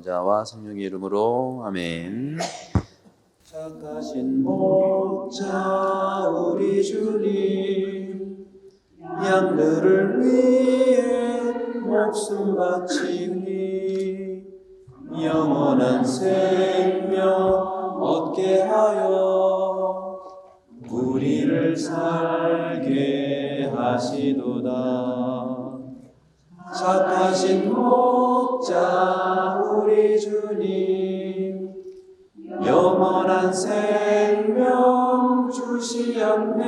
성자와 성령의 이름으로 아멘. 착하신 목자 우리 주님, 양들을 위해 목숨 바치니 영원한 생명 얻게 하여 우리를 살게 하시도다. 착하신 목자 우리 주님, 영원한 생명 주시었네.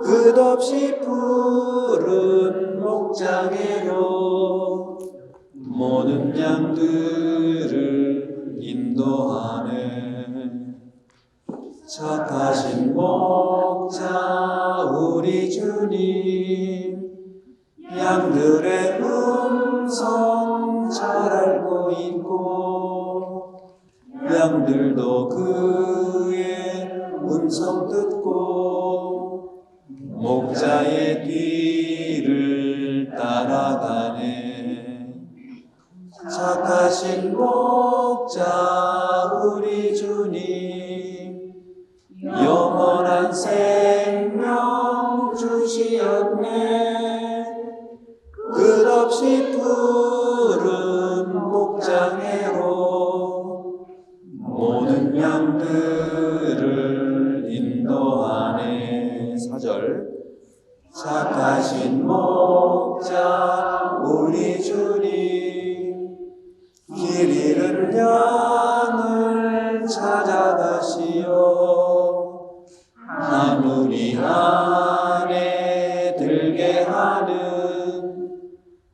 끝없이 푸른 목장에로 모든 양들을 인도하네. 착하신 목자 우리 주님, 양들의 음성 잘 알고 있고 양들도 그의 음성 듣고 목자의 뒤를 따라가네. 착하신 목자 우리 주님, 영원한 생명 주시었네. 끝없이 푸른 목장에로 모든 양들을 인도하네. 4절. 착하신 목자 우리 주님, 길 잃은 양을 찾아가시어 하늘이 안에 들게 하는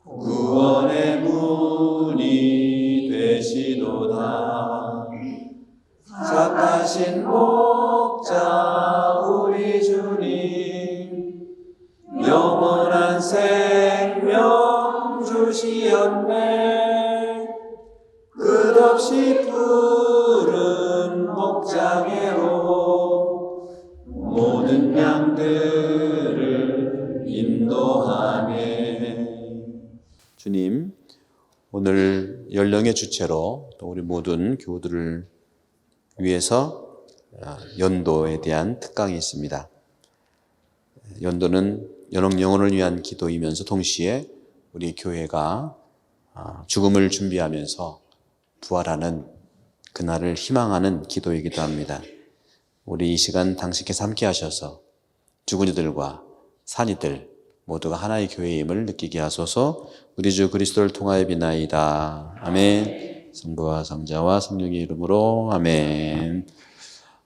구원의 문이 되시도다. 착하신 목자 우리 주님, 영원한 생명 주시었네. 끝없이 푸른 목장에로 모든 양들을 인도하네. 주님, 오늘 연령의 주체로 또 우리 모든 교우들을 위해서 연도에 대한 특강이 있습니다. 연도는 연옥 영혼을 위한 기도이면서 동시에 우리 교회가 죽음을 준비하면서 부활하는 그날을 희망하는 기도이기도 합니다. 우리 이 시간 당신께서 함께 하셔서 죽은 이들과 산 이들 모두가 하나의 교회임을 느끼게 하소서. 우리 주 그리스도를 통하여 비나이다. 아멘. 성부와 성자와 성령의 이름으로 아멘.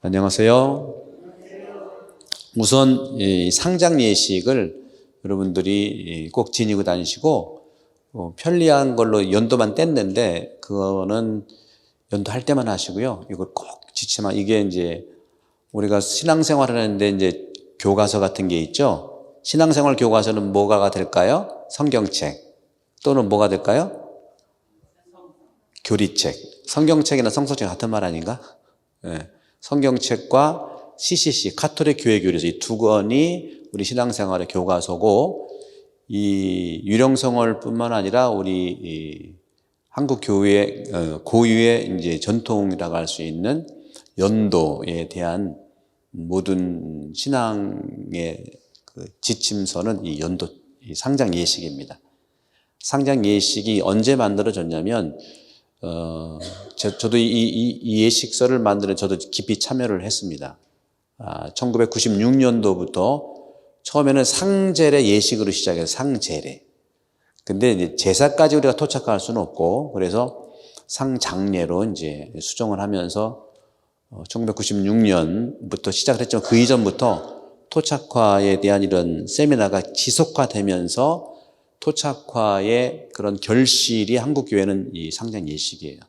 안녕하세요. 우선 이 상장 예식을 여러분들이 꼭 지니고 다니시고 편리한 걸로 연도만 뗐는데 그거는 연도할 때만 하시고요. 이걸 꼭 지치만 이게 이제 우리가 신앙생활을 하는데 이제 교과서 같은 게 있죠. 신앙생활 교과서는 뭐가 될까요? 성경책 또는 뭐가 될까요? 교리책. 성경책이나 성서책 같은 말 아닌가? 네. 성경책과 CCC, 가톨릭 교회 교리서 이 두 권이 우리 신앙생활의 교과서고 이 유령성월뿐만 아니라 우리 이 한국 교회의 고유의 이제 전통이라고 할 수 있는 연도에 대한 모든 신앙의 그 지침서는 이 연도, 이 상장 예식입니다. 상장 예식이 언제 만들어졌냐면, 저도 이 예식서를 만드는 저도 깊이 참여를 했습니다. 1996년도부터 처음에는 상제례 예식으로 시작해서 상제례. 근데 이제 제사까지 우리가 토착할 수는 없고, 그래서 상장례로 이제 수정을 하면서 1996년부터 시작을 했지만 그 이전부터 토착화에 대한 이런 세미나가 지속화되면서 토착화의 그런 결실이 한국교회는 이 상장 예식이에요.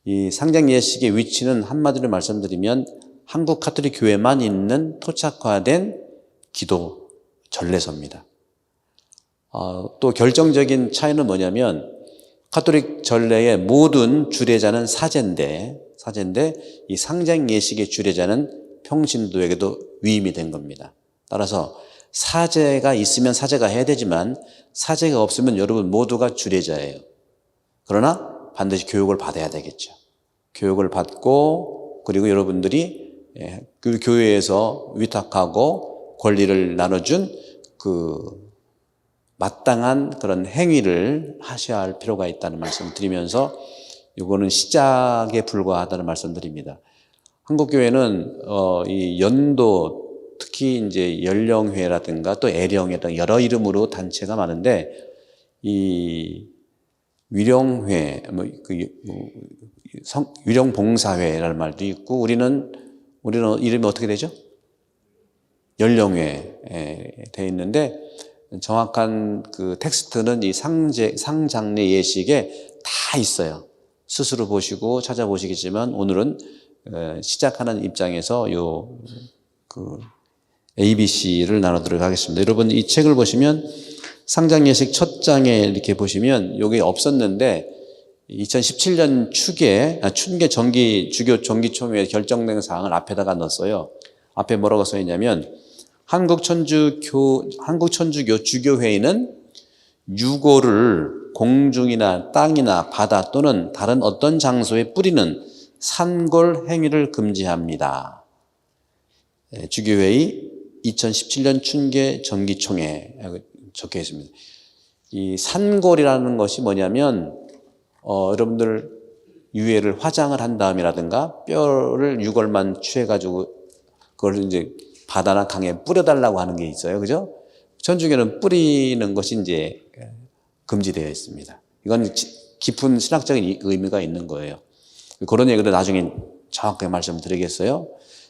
이 상장 예식의 위치는 한마디로 말씀드리면 한국 가톨릭 교회만 있는 토착화된 기도 전례서입니다. 또 결정적인 차이는 뭐냐면 가톨릭 전례의 모든 주례자는 사제인데 이 상장 예식의 주례자는 평신도에게도 위임이 된 겁니다. 따라서 사제가 있으면 사제가 해야 되지만 사제가 없으면 여러분 모두가 주례자예요. 그러나 반드시 교육을 받아야 되겠죠. 교육을 받고 그리고 여러분들이 그 교회에서 위탁하고 권리를 나눠준 그 마땅한 그런 행위를 하셔야 할 필요가 있다는 말씀을 드리면서 이거는 시작에 불과하다는 말씀 드립니다. 한국교회는 이 연도 특히 이제 연령회라든가 또 애령회라든가 여러 이름으로 단체가 많은데 이 위령회, 위령봉사회라는 말도 있고 우리는 이름이 어떻게 되죠? 연령회 돼 있는데 정확한 그 텍스트는 이 상장례 예식에 다 있어요. 스스로 보시고 찾아보시겠지만 오늘은 시작하는 입장에서 그 ABC를 나누도록 하겠습니다. 여러분 이 책을 보시면 상장예식 첫 장에 이렇게 보시면 여기 없었는데 2017년 춘계 주교 정기총회에 결정된 사항을 앞에다가 넣었어요. 앞에 뭐라고 써 있냐면 한국천주교 주교회의는 유골을 공중이나 땅이나 바다 또는 다른 어떤 장소에 뿌리는 산골 행위를 금지합니다. 주교회의 2017년 춘계 정기총회 적혀 있습니다. 이 산골이라는 것이 뭐냐면 여러분들 유해를 화장을 한 다음이라든가 뼈를 유골만 취해가지고 그걸 이제 바다나 강에 뿌려달라고 하는 게 있어요. 그죠? 천주교는 뿌리는 것이 이제 금지되어 있습니다. 이건 깊은 신학적인 의미가 있는 거예요. 그런 얘기를 나중에 정확하게 말씀드리겠어요.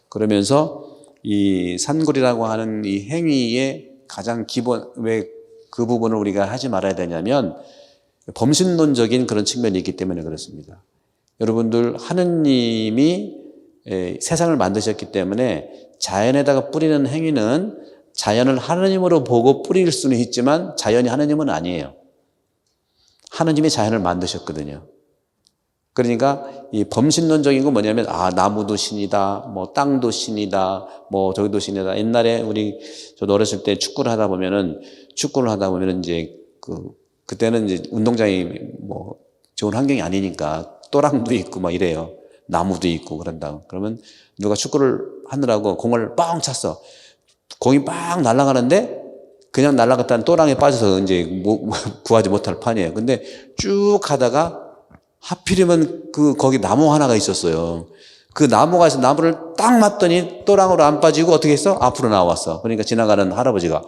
그러면서 이 산골이라고 하는 이 행위의 가장 기본, 왜 그 부분을 우리가 하지 말아야 되냐면 범신론적인 그런 측면이 있기 때문에 그렇습니다. 여러분들 하느님이 세상을 만드셨기 때문에 자연에다가 뿌리는 행위는 자연을 하느님으로 보고 뿌릴 수는 있지만 자연이 하느님은 아니에요. 하느님이 자연을 만드셨거든요. 그러니까 이 범신론적인 건 뭐냐면 나무도 신이다, 뭐 땅도 신이다, 뭐 저기도 신이다. 옛날에 저도 어렸을 때 축구를 하다 보면은 이제 그때는 이제 운동장이 뭐 좋은 환경이 아니니까 또랑도 있고 막 이래요. 나무도 있고 그런다. 그러면 누가 축구를 하느라고 공을 뻥 찼어. 공이 빡 날아가는데 그냥 날아갔다는 또랑에 빠져서 이제 구하지 못할 판이에요. 근데 쭉 가다가 하필이면 거기 나무 하나가 있었어요. 그 나무가 있어 나무를 딱 맞더니 또랑으로 안 빠지고 어떻게 했어? 앞으로 나왔어. 그러니까 지나가는 할아버지가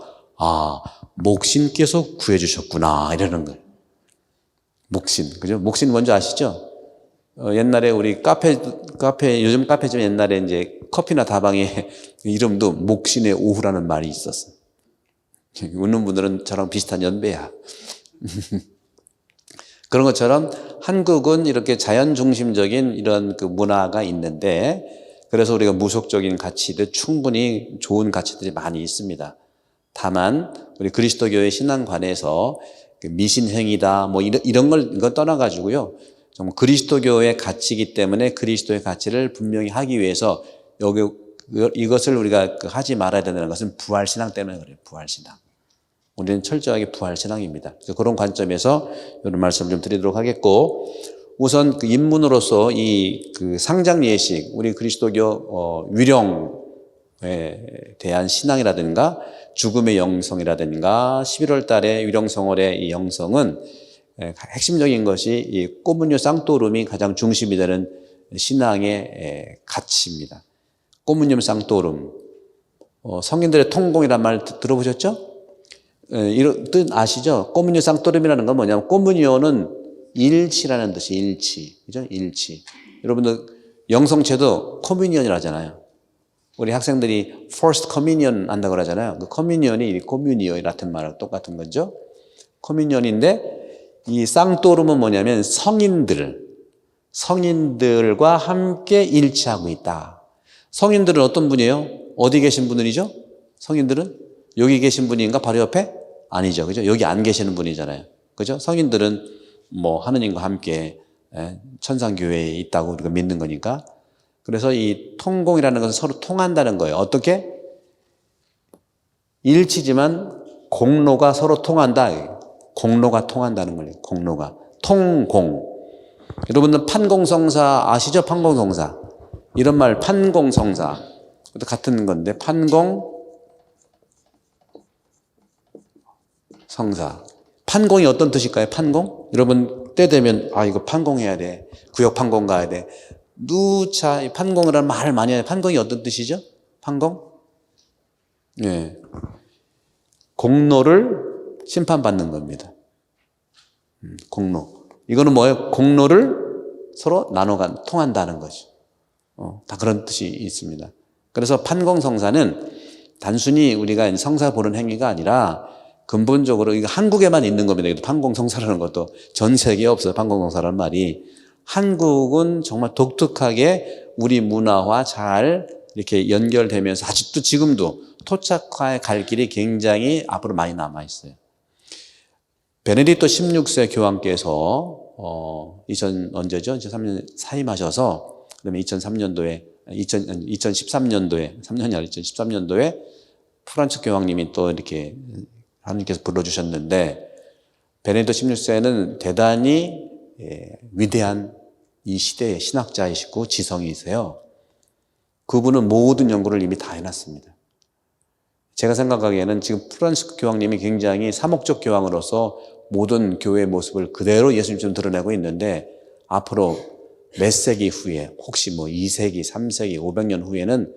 목신께서 구해주셨구나 이러는 거예요. 목신, 그죠? 목신 뭔지 아시죠? 옛날에 우리 요즘 카페지만 옛날에 이제 커피나 다방에 이름도 목신의 오후라는 말이 있었어. 웃는 분들은 저랑 비슷한 연배야. 그런 것처럼 한국은 이렇게 자연 중심적인 이런 그 문화가 있는데 그래서 우리가 무속적인 가치들 충분히 좋은 가치들이 많이 있습니다. 다만 우리 그리스도교의 신앙관에서 미신행위다 뭐 이런 걸 떠나가지고요. 정말 그리스도교의 가치이기 때문에 그리스도의 가치를 분명히 하기 위해서 이것을 우리가 하지 말아야 된다는 것은 부활신앙 때문에 그래요. 부활신앙. 우리는 철저하게 부활신앙입니다. 그런 관점에서 이런 말씀을 좀 드리도록 하겠고, 우선 그 인문으로서 그 상장예식, 우리 그리스도교 위령에 대한 신앙이라든가 죽음의 영성이라든가 11월 달에 위령성월의 이 영성은 핵심적인 것이 이 꼬문요 쌍토름이 가장 중심이 되는 신앙의 가치입니다. 꼬문요 쌍토름, 성인들의 통공이란 말 들어보셨죠? 이런 뜻 아시죠? 꼬문요 쌍토름이라는 건 뭐냐면 꼬문요는 일치라는 뜻이 일치, 그죠? 일치. 여러분들 영성체도 커뮤니언이라 하잖아요. 우리 학생들이 first communion 한다고 그러잖아요. 그 커뮤니언이 커뮤니언 같은 말하고 똑같은 거죠. 커뮤니언인데 이 쌍토름은 뭐냐면 성인들과 함께 일치하고 있다. 성인들은 어떤 분이에요? 어디 계신 분들이죠? 성인들은 여기 계신 분인가? 바로 옆에? 아니죠. 그죠? 여기 안 계시는 분이잖아요. 그죠? 성인들은 뭐 하느님과 함께 천상교회에 있다고 우리가 믿는 거니까. 그래서 이 통공이라는 것은 서로 통한다는 거예요. 어떻게? 일치지만 공로가 서로 통한다. 공로가 통한다는 거예요. 공로가. 통공. 여러분들 판공성사 아시죠? 판공성사. 이런 말 판공성사. 같은 건데 판공성사. 판공이 어떤 뜻일까요? 판공? 여러분 때 되면 이거 판공해야 돼. 구역 판공 가야 돼. 누차 판공이라는 말을 많이 해요. 판공이 어떤 뜻이죠? 판공? 예. 공로를 심판받는 겁니다. 공로. 이거는 뭐예요? 공로를 서로 통한다는 거죠. 다 그런 뜻이 있습니다. 그래서 판공성사는 단순히 우리가 성사 보는 행위가 아니라 근본적으로 이거 한국에만 있는 겁니다. 판공성사라는 것도 전 세계에 없어요. 판공성사라는 말이. 한국은 정말 독특하게 우리 문화와 잘 이렇게 연결되면서 아직도 지금도 토착화에 갈 길이 굉장히 앞으로 많이 남아 있어요. 베네딕토 16세 교황께서 2003년 사임하셔서 그다음에 2013년도에 2013년도에 프란츠 교황님이 또 이렇게 하나님께서 불러주셨는데 베네딕토 16세는 대단히 위대한 이 시대의 신학자이시고 지성이세요. 그분은 모든 연구를 이미 다 해놨습니다. 제가 생각하기에는 지금 프란시스 교황님이 굉장히 사목적 교황으로서 모든 교회의 모습을 그대로 예수님처럼 드러내고 있는데 앞으로 몇 세기 후에 혹시 2세기, 3세기, 500년 후에는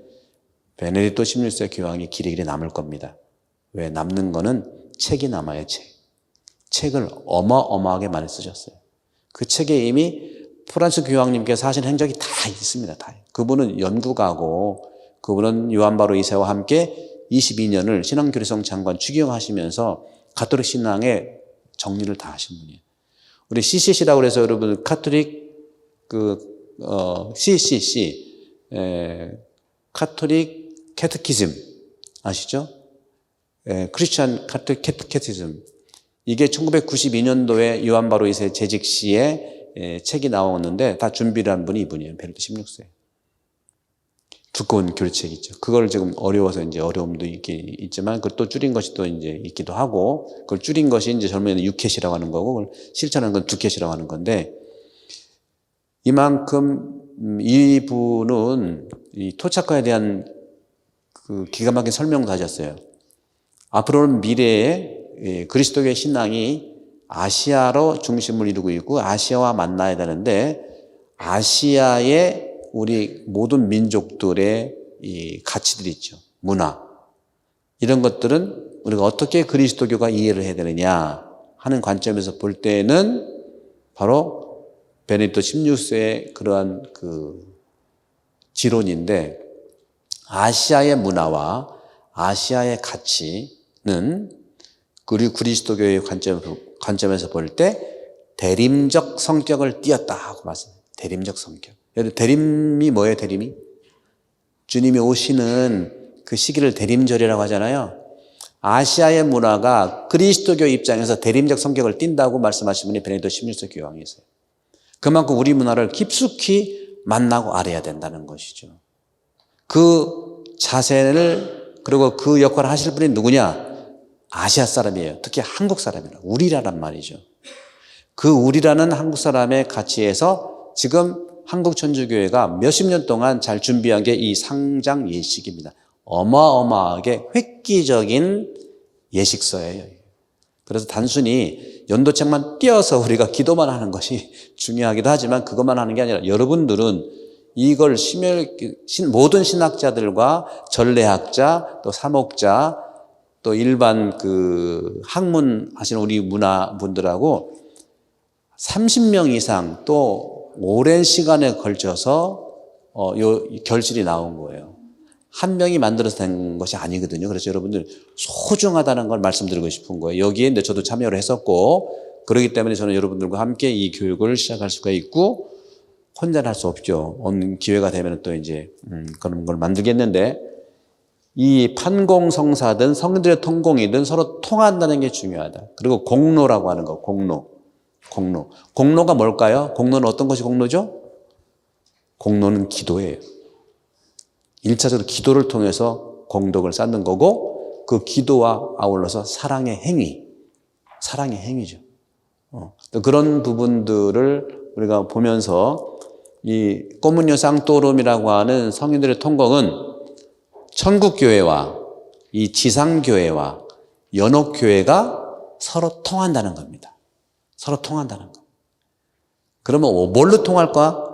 베네딕토 16세 교황이 길이 남을 겁니다. 왜? 남는 거는 책이 남아요. 책을 어마어마하게 많이 쓰셨어요. 그 책에 이미 프란시스 교황님께서 하신 행적이 다 있습니다. 다. 그분은 연구가고 그분은 요한 바로 2세와 함께 22년을 신앙교류성 장관 추경하시면서 가톨릭 신앙의 정리를 다 하신 분이에요. 우리 CCC라고 해서 여러분 카톨릭 CCC 카톨릭 캐테키즘 아시죠? 크리스천 카톨릭 캐테키즘. 이게 1992년도에 요한 바로 2세 재직 시에 책이 나왔는데 다 준비를 한 분이 이분이에요. 베네딕토 16세. 두꺼운 교리책이죠. 그걸 지금 어려워서 이제 어려움도 있지만 그걸 또 줄인 것이 또 이제 있기도 하고 그걸 줄인 것이 이제 젊은이는 6캣이라고 하는 거고 그걸 실천하는 건 2캣이라고 하는 건데 이만큼 이분은 이 토착화에 대한 그 기가 막힌 설명도 하셨어요. 앞으로는 미래에 그리스도교의 신앙이 아시아로 중심을 이루고 있고 아시아와 만나야 되는데 아시아의 우리 모든 민족들의 이 가치들이 있죠. 문화. 이런 것들은 우리가 어떻게 그리스도교가 이해를 해야 되느냐 하는 관점에서 볼 때는 바로 베네딕토 16세의 그러한 그 지론인데 아시아의 문화와 아시아의 가치는 그리고 그리스도교의 관점에서 볼 때 대림적 성격을 띠었다 하고 말씀해요. 대림적 성격. 대림이 뭐예요? 대림이? 주님이 오시는 그 시기를 대림절이라고 하잖아요. 아시아의 문화가 그리스도교 입장에서 대림적 성격을 띈다고 말씀하신 분이 베네딕토 16세 교황이세요. 그만큼 우리 문화를 깊숙이 만나고 알아야 된다는 것이죠. 그 자세를 그리고 그 역할을 하실 분이 누구냐? 아시아 사람이에요. 특히 한국 사람이라 우리라란 말이죠. 그 우리라는 한국 사람의 가치에서 지금 한국천주교회가 몇십 년 동안 잘 준비한 게 이 상장 예식입니다. 어마어마하게 획기적인 예식서예요. 그래서 단순히 연도책만 띄어서 우리가 기도만 하는 것이 중요하기도 하지만 그것만 하는 게 아니라 여러분들은 이걸 모든 신학자들과 전례학자 또 사목자 또 일반 그 학문 하시는 우리 문화분들하고 30명 이상 또 오랜 시간에 걸쳐서 요 결실이 나온 거예요. 한 명이 만들어서 된 것이 아니거든요. 그래서 여러분들 소중하다는 걸 말씀드리고 싶은 거예요. 여기에 저도 참여를 했었고 그렇기 때문에 저는 여러분들과 함께 이 교육을 시작할 수가 있고 혼자는 할 수 없죠. 어느 기회가 되면 또 이제 그런 걸 만들겠는데 이 판공성사든 성들의 통공이든 서로 통한다는 게 중요하다. 그리고 공로라고 하는 거, 공로가 뭘까요? 공로는 어떤 것이 공로죠? 공로는 기도예요. 1차적으로 기도를 통해서 공덕을 쌓는 거고 그 기도와 아울러서 사랑의 행위죠. 또 그런 부분들을 우리가 보면서 이 꼬문요 쌍토름이라고 하는 성인들의 통곡은 천국교회와 이 지상교회와 연옥교회가 서로 통한다는 겁니다. 서로 통한다는 거. 그러면 뭘로 통할까?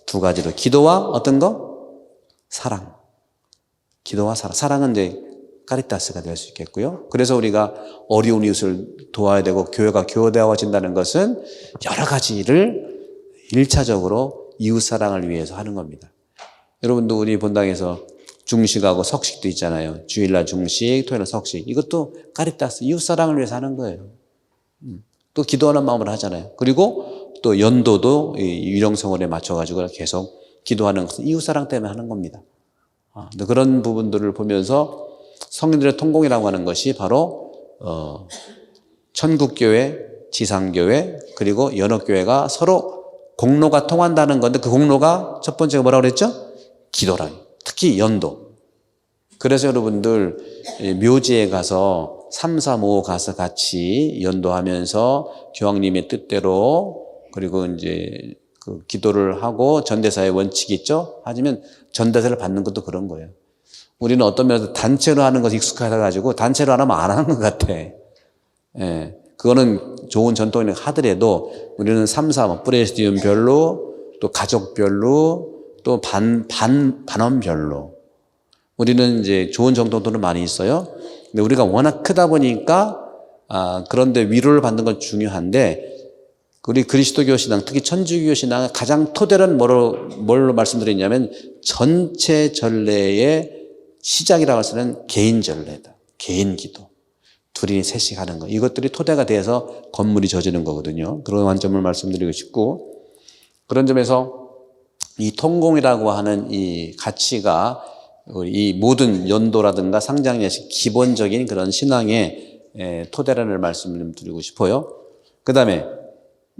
두 가지로. 기도와 어떤 거? 사랑. 기도와 사랑. 사랑은 이제 카리타스가 될 수 있겠고요. 그래서 우리가 어려운 이웃을 도와야 되고 교회가 교대화진다는 것은 여러 가지를 1차적으로 이웃 사랑을 위해서 하는 겁니다. 여러분도 우리 본당에서 중식하고 석식도 있잖아요. 주일날 중식, 토요일날 석식. 이것도 카리타스, 이웃 사랑을 위해서 하는 거예요. 또 기도하는 마음으로 하잖아요. 그리고 또 연도도 유령성원에 맞춰가지고 계속 기도하는 것은 이웃 사랑 때문에 하는 겁니다. 그런 부분들을 보면서 성인들의 통공이라고 하는 것이 바로 천국교회, 지상교회, 그리고 연옥교회가 서로 공로가 통한다는 건데 그 공로가 첫 번째가 뭐라고 그랬죠? 기도라. 특히 연도. 그래서 여러분들 묘지에 가서 3, 4, 5 가서 같이 연도하면서 교황님의 뜻대로 그리고 이제 그 기도를 하고 전대사의 원칙이 있죠? 하지만 전대사를 받는 것도 그런 거예요. 우리는 어떤 면에서 단체로 하는 것이 익숙하다 가지고 단체로 안 하면 안 하는 것 같아. 예. 그거는 좋은 전통이 하더라도 우리는 3, 4, 프레스디움별로 또 가족별로 또 반원별로 우리는 이제 좋은 정통들은 많이 있어요. 근데 우리가 워낙 크다 보니까 그런데 위로를 받는 건 중요한데 우리 그리스도교 신앙, 특히 천주교 신앙의 가장 토대는 뭘로 말씀드렸냐면 전체 전례의 시작이라고 해서는 개인 전례다. 개인 기도. 둘이 셋씩 하는 거. 이것들이 토대가 돼서 건물이 져지는 거거든요. 그런 관점을 말씀드리고 싶고 그런 점에서 이 통공이라고 하는 이 가치가 이 모든 연도라든가 상장예식 기본적인 그런 신앙의 토대라는 말씀을 드리고 싶어요. 그 다음에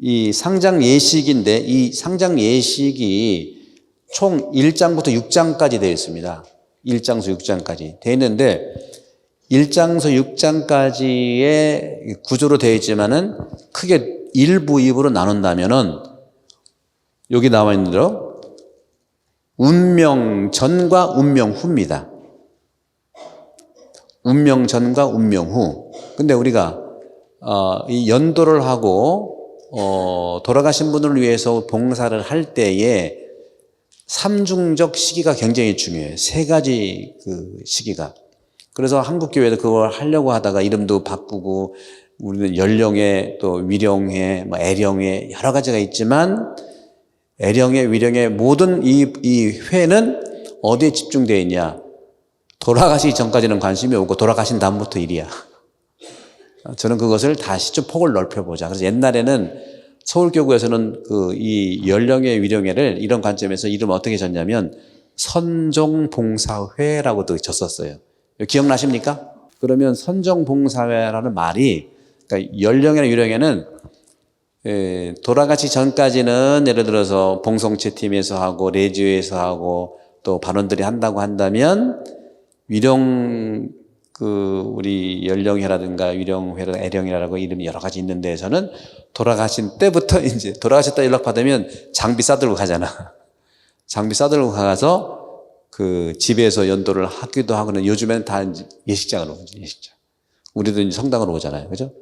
이 상장예식인데 이 상장예식이 총 1장부터 6장까지 되어 있습니다. 1장서 6장까지 되어 있는데 1장서 6장까지의 구조로 되어 있지만은 크게 1부, 2부로 나눈다면은 여기 나와 있는 대로 운명 전과 운명 후입니다. 운명 전과 운명 후. 근데 우리가 이 연도를 하고 돌아가신 분을 위해서 봉사를 할 때에 삼중적 시기가 굉장히 중요해요. 세 가지 그 시기가. 그래서 한국교회도 그걸 하려고 하다가 이름도 바꾸고 우리는 연령회 또 위령회, 애령회 여러 가지가 있지만 애령회, 위령회 모든 이 회는 어디에 집중되어 있냐? 돌아가시기 전까지는 관심이 없고 돌아가신 다음부터 일이야. 저는 그것을 다시 좀 폭을 넓혀보자. 그래서 옛날에는 서울교구에서는 이 연령회, 위령회를 이런 관점에서 이름을 어떻게 졌냐면 선종봉사회라고도 졌었어요. 기억나십니까? 그러면 선종봉사회라는 말이 그러니까 연령회나 위령회는 돌아가시 전까지는 예를 들어서 봉송체팀에서 하고 레지오에서 하고 또 반원들이 한다고 한다면 위령 우리 연령회라든가 위령회라든가 애령회라고 이름이 여러 가지 있는 데에서는 돌아가신 때부터 이제 돌아가셨다 연락 받으면 장비 싸들고 가잖아. 장비 싸들고 가서 그 집에서 연도를 하기도 하고는 요즘에는 다 예식장으로 오죠. 예식장. 우리도 이제 성당으로 오잖아요. 그죠?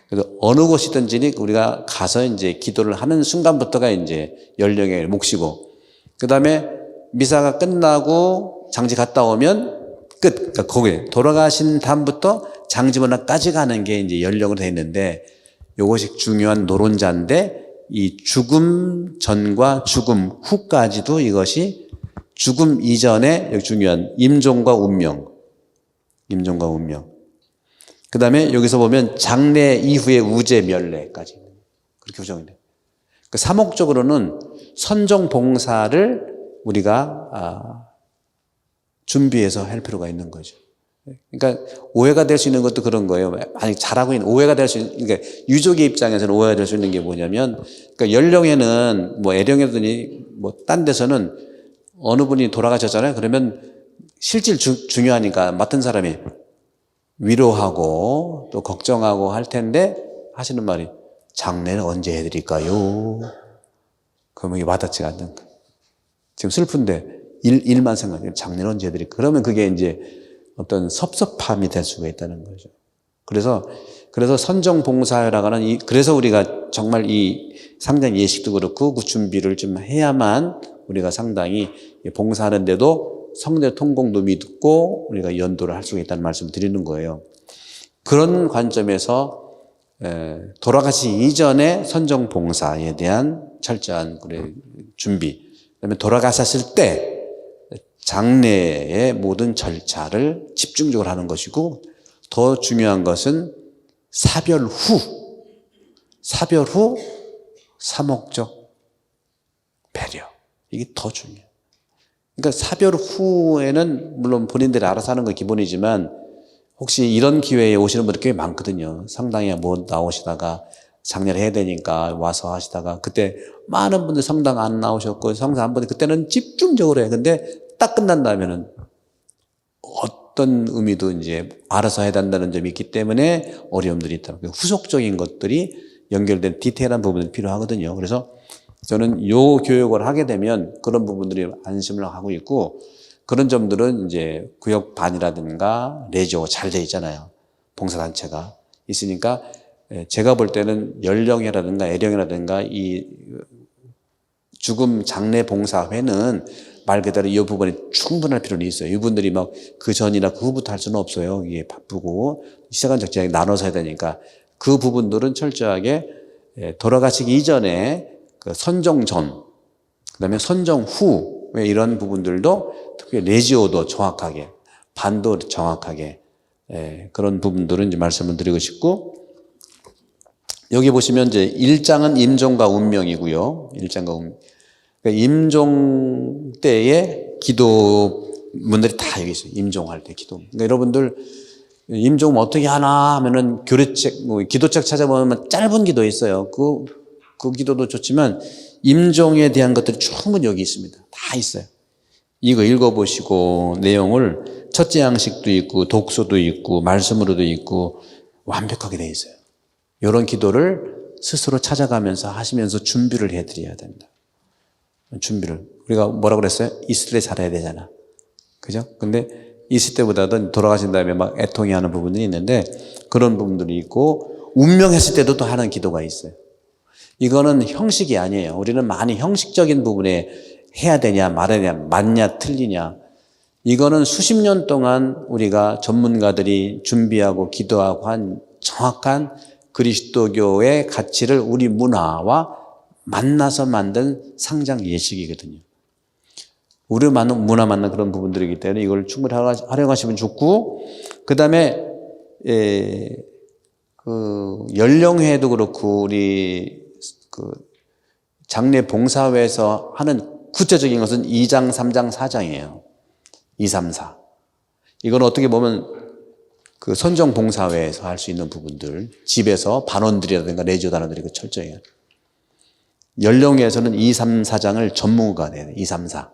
그래서 어느 곳이든지 우리가 가서 이제 기도를 하는 순간부터가 이제 연령의 몫이고 그 다음에 미사가 끝나고 장지 갔다 오면 끝. 그러니까 거기에 돌아가신 다음부터 장지문화까지 가는 게 이제 연령으로 되어 있는데 이것이 중요한 노론자인데 이 죽음 전과 죽음 후까지도 이것이 죽음 이전에 여기 중요한 임종과 운명. 임종과 운명. 그 다음에 여기서 보면 장례 이후의 우제 멸례까지. 그렇게 구성이 돼요. 그 사목적으로는 선종 봉사를 우리가 준비해서 할 필요가 있는 거죠. 그러니까 오해가 될 수 있는 것도 그런 거예요. 만약 잘하고 있는 오해가 될 수 있는 그러니까 유족의 입장에서는 오해가 될 수 있는 게 뭐냐면 그러니까 연령에는 뭐 애령이든지 뭐 딴 데서는 어느 분이 돌아가셨잖아요. 그러면 실질 중요하니까 맡은 사람이 위로하고 또 걱정하고 할 텐데 하시는 말이 장례는 언제 해드릴까요? 그러면 이게 와닿지가 않는 거예요. 지금 슬픈데 일만 생각해요. 장례는 언제 해드릴까? 그러면 그게 이제 어떤 섭섭함이 될 수가 있다는 거죠. 그래서 선정봉사라고 하는 그래서 우리가 정말 이 상당 예식도 그렇고 그 준비를 좀 해야만 우리가 상당히 봉사하는데도 성례 통공도 믿고 우리가 연도를 할 수 있다는 말씀을 드리는 거예요. 그런 관점에서 돌아가시기 이전에 선정봉사에 대한 철저한 준비, 그다음에 돌아가셨을 때 장례의 모든 절차를 집중적으로 하는 것이고, 더 중요한 것은 사별 후 사목적 배려, 이게 더 중요해요. 그러니까 사별 후에는 물론 본인들이 알아서 하는 건 기본이지만, 혹시 이런 기회에 오시는 분들 꽤 많거든요. 상당히 뭐 나오시다가 장례를 해야 되니까 와서 하시다가, 그때 많은 분들 성당 안 나오셨고 성당 안 보니 그때는 집중적으로 해요. 근데 딱 끝난다면은 어떤 의미도 이제 알아서 해야 된다는 점이 있기 때문에 어려움들이 있다. 후속적인 것들이 연결된 디테일한 부분이 필요하거든요. 그래서 저는 요 교육을 하게 되면 그런 부분들이 안심을 하고 있고, 그런 점들은 이제 구역반이라든가 레지오 잘 돼 있잖아요. 봉사단체가 있으니까 제가 볼 때는 연령이라든가 애령이라든가 이 죽음 장례 봉사회는 말 그대로 이 부분이 충분할 필요는 있어요. 이분들이 막 그 전이나 그 후부터 할 수는 없어요. 이게 바쁘고 시간 적절하게 나눠서 해야 되니까 그 부분들은 철저하게 돌아가시기 이전에 그 선정 전, 그다음에 선정 후 이런 부분들도 특히 레지오도 정확하게, 반도 정확하게 그런 부분들은 이제 말씀을 드리고 싶고, 여기 보시면 이제 일장은 임종과 운명이고요. 일장과 운명. 그러니까 임종 때의 기도문들이 다 여기 있어요. 임종할 때 기도. 그러니까 여러분들 임종 어떻게 하나 하면은 교례책, 기도책 찾아보면 짧은 기도 있어요. 그 기도도 좋지만 임종에 대한 것들이 충분히 여기 있습니다. 다 있어요. 이거 읽어보시고 내용을 첫째 양식도 있고 독서도 있고 말씀으로도 있고 완벽하게 돼 있어요. 이런 기도를 스스로 찾아가면서 하시면서 준비를 해드려야 된다. 준비를. 우리가 뭐라고 그랬어요? 있을 때 잘해야 되잖아. 그죠? 근데 있을 때보다는 돌아가신 다음에 막 애통해 하는 부분이 있는데 그런 부분들이 있고, 운명했을 때도 또 하는 기도가 있어요. 이거는 형식이 아니에요. 우리는 많이 형식적인 부분에 해야 되냐 말아야 되냐, 맞냐 틀리냐, 이거는 수십 년 동안 우리가 전문가들이 준비하고 기도하고 한 정확한 그리스도교의 가치를 우리 문화와 만나서 만든 상장 예식이거든요. 우리 문화 만난 그런 부분들이기 때문에 이걸 충분히 활용하시면 좋고, 그 다음에 그 연령회도 그렇고 우리 그 장례 봉사회에서 하는 구체적인 것은 2장, 3장, 4장이에요. 2, 3, 4. 이건 어떻게 보면 그 선정 봉사회에서 할 수 있는 부분들, 집에서 반원들이라든가 레지오 단원들이 철저히 해요. 연령회에서는 2, 3, 4장을 전문가가 돼야 돼요. 2, 3, 4.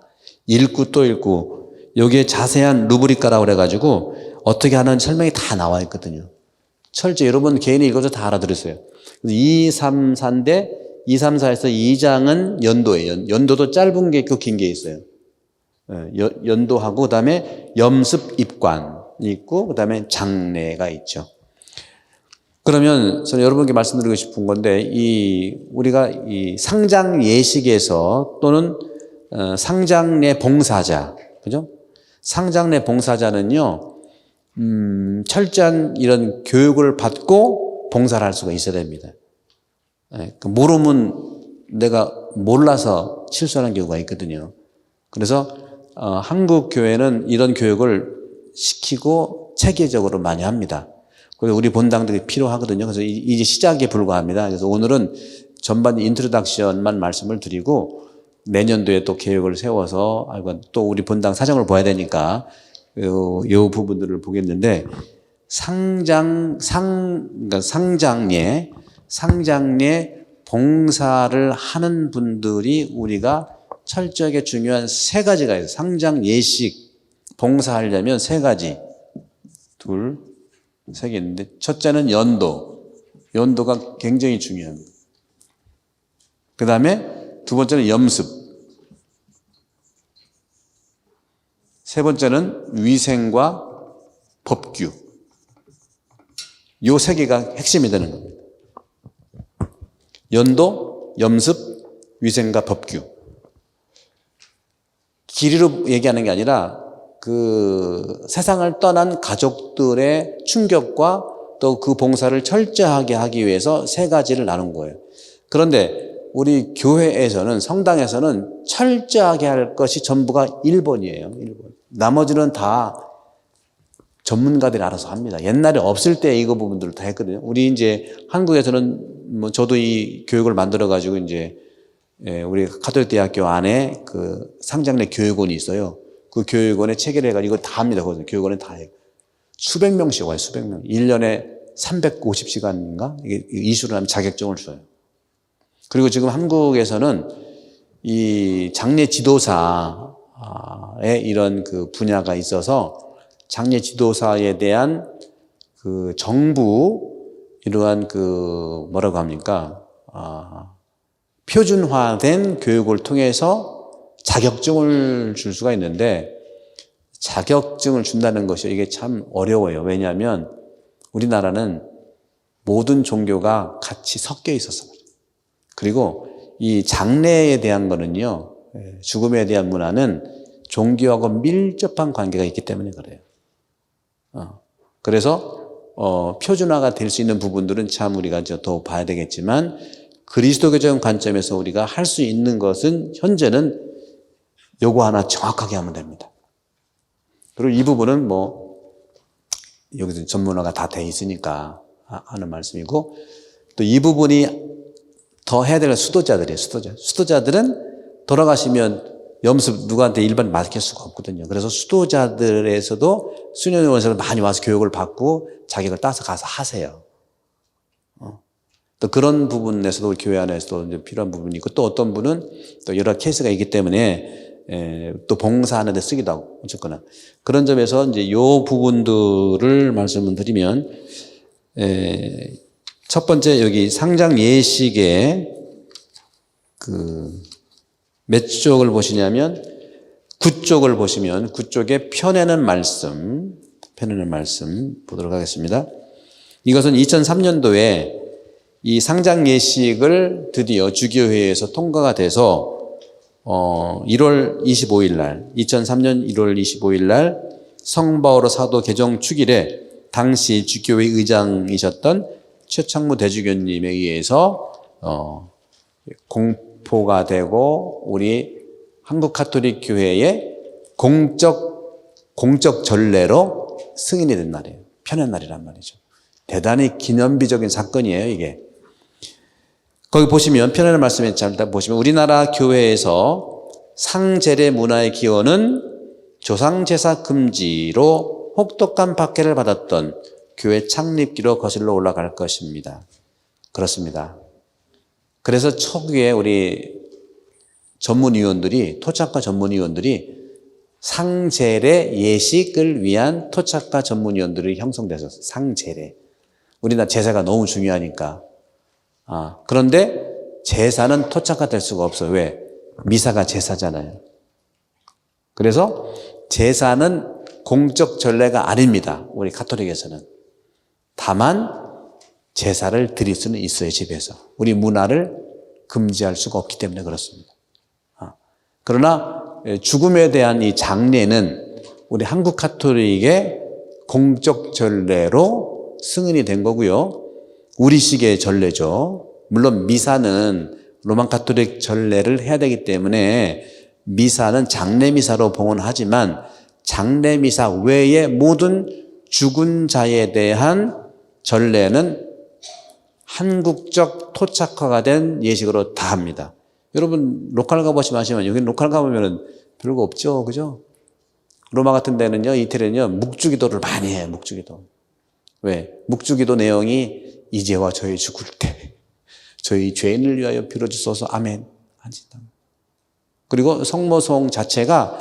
읽고 또 읽고, 여기에 자세한 루브리카라고 그래가지고 어떻게 하는 설명이 다 나와 있거든요. 철저히 여러분 개인이 읽어서 다 알아들으세요. 2, 3, 4인데 2, 3, 4에서 2장은 연도예요. 연도도 짧은 게 있고 긴 게 있어요. 연도하고 그다음에 염습 입관이 있고 그다음에 장례가 있죠. 그러면 저는 여러분께 말씀드리고 싶은 건데, 우리가 이 상장 예식에서 또는 상장례 봉사자, 그죠? 상장례 봉사자는요, 철저한 이런 교육을 받고 봉사를 할 수가 있어야 됩니다. 모르면 내가 몰라서 실수하는 경우가 있거든요. 그래서 한국 교회는 이런 교육을 시키고 체계적으로 많이 합니다. 그리고 우리 본당들이 필요하거든요. 그래서 이제 시작에 불과합니다. 그래서 오늘은 전반 인트로덕션만 말씀을 드리고, 내년도에 또 계획을 세워서 또 우리 본당 사정을 봐야 되니까 요 부분들을 보겠는데, 그러니까 상장례 봉사를 하는 분들이 우리가 철저하게 중요한 세 가지가 있어요. 상장 예식 봉사하려면 세 가지, 세 개 있는데, 첫째는 연도. 연도가 굉장히 중요합니다. 그 다음에 두 번째는 염습. 세 번째는 위생과 법규. 요 세 개가 핵심이 되는 겁니다. 연도, 염습, 위생과 법규. 길이로 얘기하는 게 아니라 그 세상을 떠난 가족들의 충격과 또 그 봉사를 철저하게 하기 위해서 세 가지를 나눈 거예요. 그런데 우리 교회에서는, 성당에서는 철저하게 할 것이 전부가 1번이에요. 1번. 나머지는 다 전문가들이 알아서 합니다. 옛날에 없을 때 이거 부분들을 다 했거든요. 우리 이제 한국에서는 뭐 저도 이 교육을 만들어 가지고 이제 우리 가톨릭 대학교 안에 그 상장내 교육원이 있어요. 그 교육원에 체계를 해가지고 이거 다 합니다. 거기서 교육원에 다 해요. 수백 명씩 와요. 수백 명. 1년에 350시간인가? 이게 이수를 하면 자격증을 줘요. 그리고 지금 한국에서는 이 장례 지도사의 이런 그 분야가 있어서 장례 지도사에 대한 그 정부 이러한 그 뭐라고 합니까? 표준화된 교육을 통해서 자격증을 줄 수가 있는데, 자격증을 준다는 것이 이게 참 어려워요. 왜냐하면 우리나라는 모든 종교가 같이 섞여 있어서 그래요. 그리고 이 장례에 대한 거는요, 죽음에 대한 문화는 종교하고 밀접한 관계가 있기 때문에 그래요. 그래서 표준화가 될 수 있는 부분들은 참 우리가 더 봐야 되겠지만, 그리스도교적 관점에서 우리가 할 수 있는 것은 현재는 요거 하나 정확하게 하면 됩니다. 그리고 이 부분은 뭐 여기서 전문화가 다 돼 있으니까 하는 말씀이고, 또 이 부분이 더 해야 될 수도자들이에요. 수도자들은 돌아가시면 염습 누구한테 일반 맡길 수가 없거든요. 그래서 수도자들에서도 수녀원에서 많이 와서 교육을 받고 자격을 따서 가서 하세요. 또 그런 부분에서도 교회 안에서도 이제 필요한 부분이 있고, 또 어떤 분은 또 여러 케이스가 있기 때문에 또 봉사하는 데 쓰기도 하고, 어쨌거나 그런 점에서 이제 요 부분들을 말씀을 드리면, 첫 번째 여기 상장 예식의 그 몇 쪽을 보시냐면 9쪽을 보시면 9쪽에 펴내는 말씀 보도록 하겠습니다. 이것은 2003년도에 이 상장 예식을 드디어 주교회에서 통과가 돼서 1월 25일 날, 2003년 1월 25일 날 성바오로 사도 개정 축일에 당시 주교회 의장이셨던 최창무 대주교님에 의해서 공포가 되고 우리 한국 가톨릭 교회의 공적 전례로 승인이 된 날이에요. 펴낸 날이란 말이죠. 대단히 기념비적인 사건이에요, 이게. 거기 보시면 펴내는 말씀에 잘 보시면 우리나라 교회에서 상제례 문화의 기원은 조상제사 금지로 혹독한 박해를 받았던 교회 창립기로 거슬러 올라갈 것입니다. 그렇습니다. 그래서 초기에 우리 전문위원들이, 토착과 전문위원들이 상제례 예식을 위한 토착과 전문위원들이 형성돼서 상제례. 우리나라 제사가 너무 중요하니까. 그런데 제사는 토착화될 수가 없어요. 왜? 미사가 제사잖아요. 그래서 제사는 공적 전례가 아닙니다. 우리 가톨릭에서는. 다만 제사를 드릴 수는 있어요, 집에서. 우리 문화를 금지할 수가 없기 때문에 그렇습니다. 그러나 죽음에 대한 이 장례는 우리 한국 가톨릭의 공적 전례로 승인이 된 거고요. 우리식의 전례죠. 물론 미사는 로만 가톨릭 전례를 해야 되기 때문에 미사는 장례미사로 봉헌하지만 장례미사 외의 모든 죽은 자에 대한 전례는 한국적 토착화가 된 예식으로 다 합니다. 여러분 로컬 가보시면 아시면 여기 로컬 가보면 별거 없죠, 그죠? 로마 같은 데는요, 이태리는요 묵주기도를 많이 해요. 묵주기도. 왜? 묵주기도 내용이 이제와 저희 죽을 때 저희 죄인을 위하여 빌어주소서 아멘. 그리고 성모송 자체가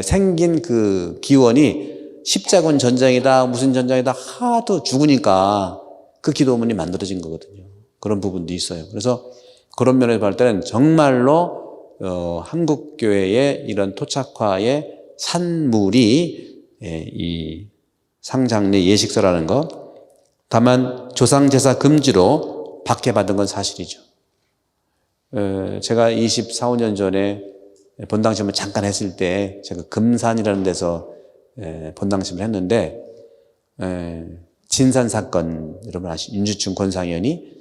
생긴 그 기원이 십자군 전쟁이다 무슨 전쟁이다 하도 죽으니까 그 기도문이 만들어진 거거든요. 그런 부분도 있어요. 그래서 그런 면에서 볼 때는 정말로 한국교회의 이런 토착화의 산물이 이 상장례 예식서라는 거. 다만 조상제사 금지로 박해받은 건 사실이죠. 제가 24, 5년 전에 본당심을 잠깐 했을 때 제가 금산이라는 데서 본당심을 했는데 진산 사건 여러분 아시죠? 윤주춘 권상현이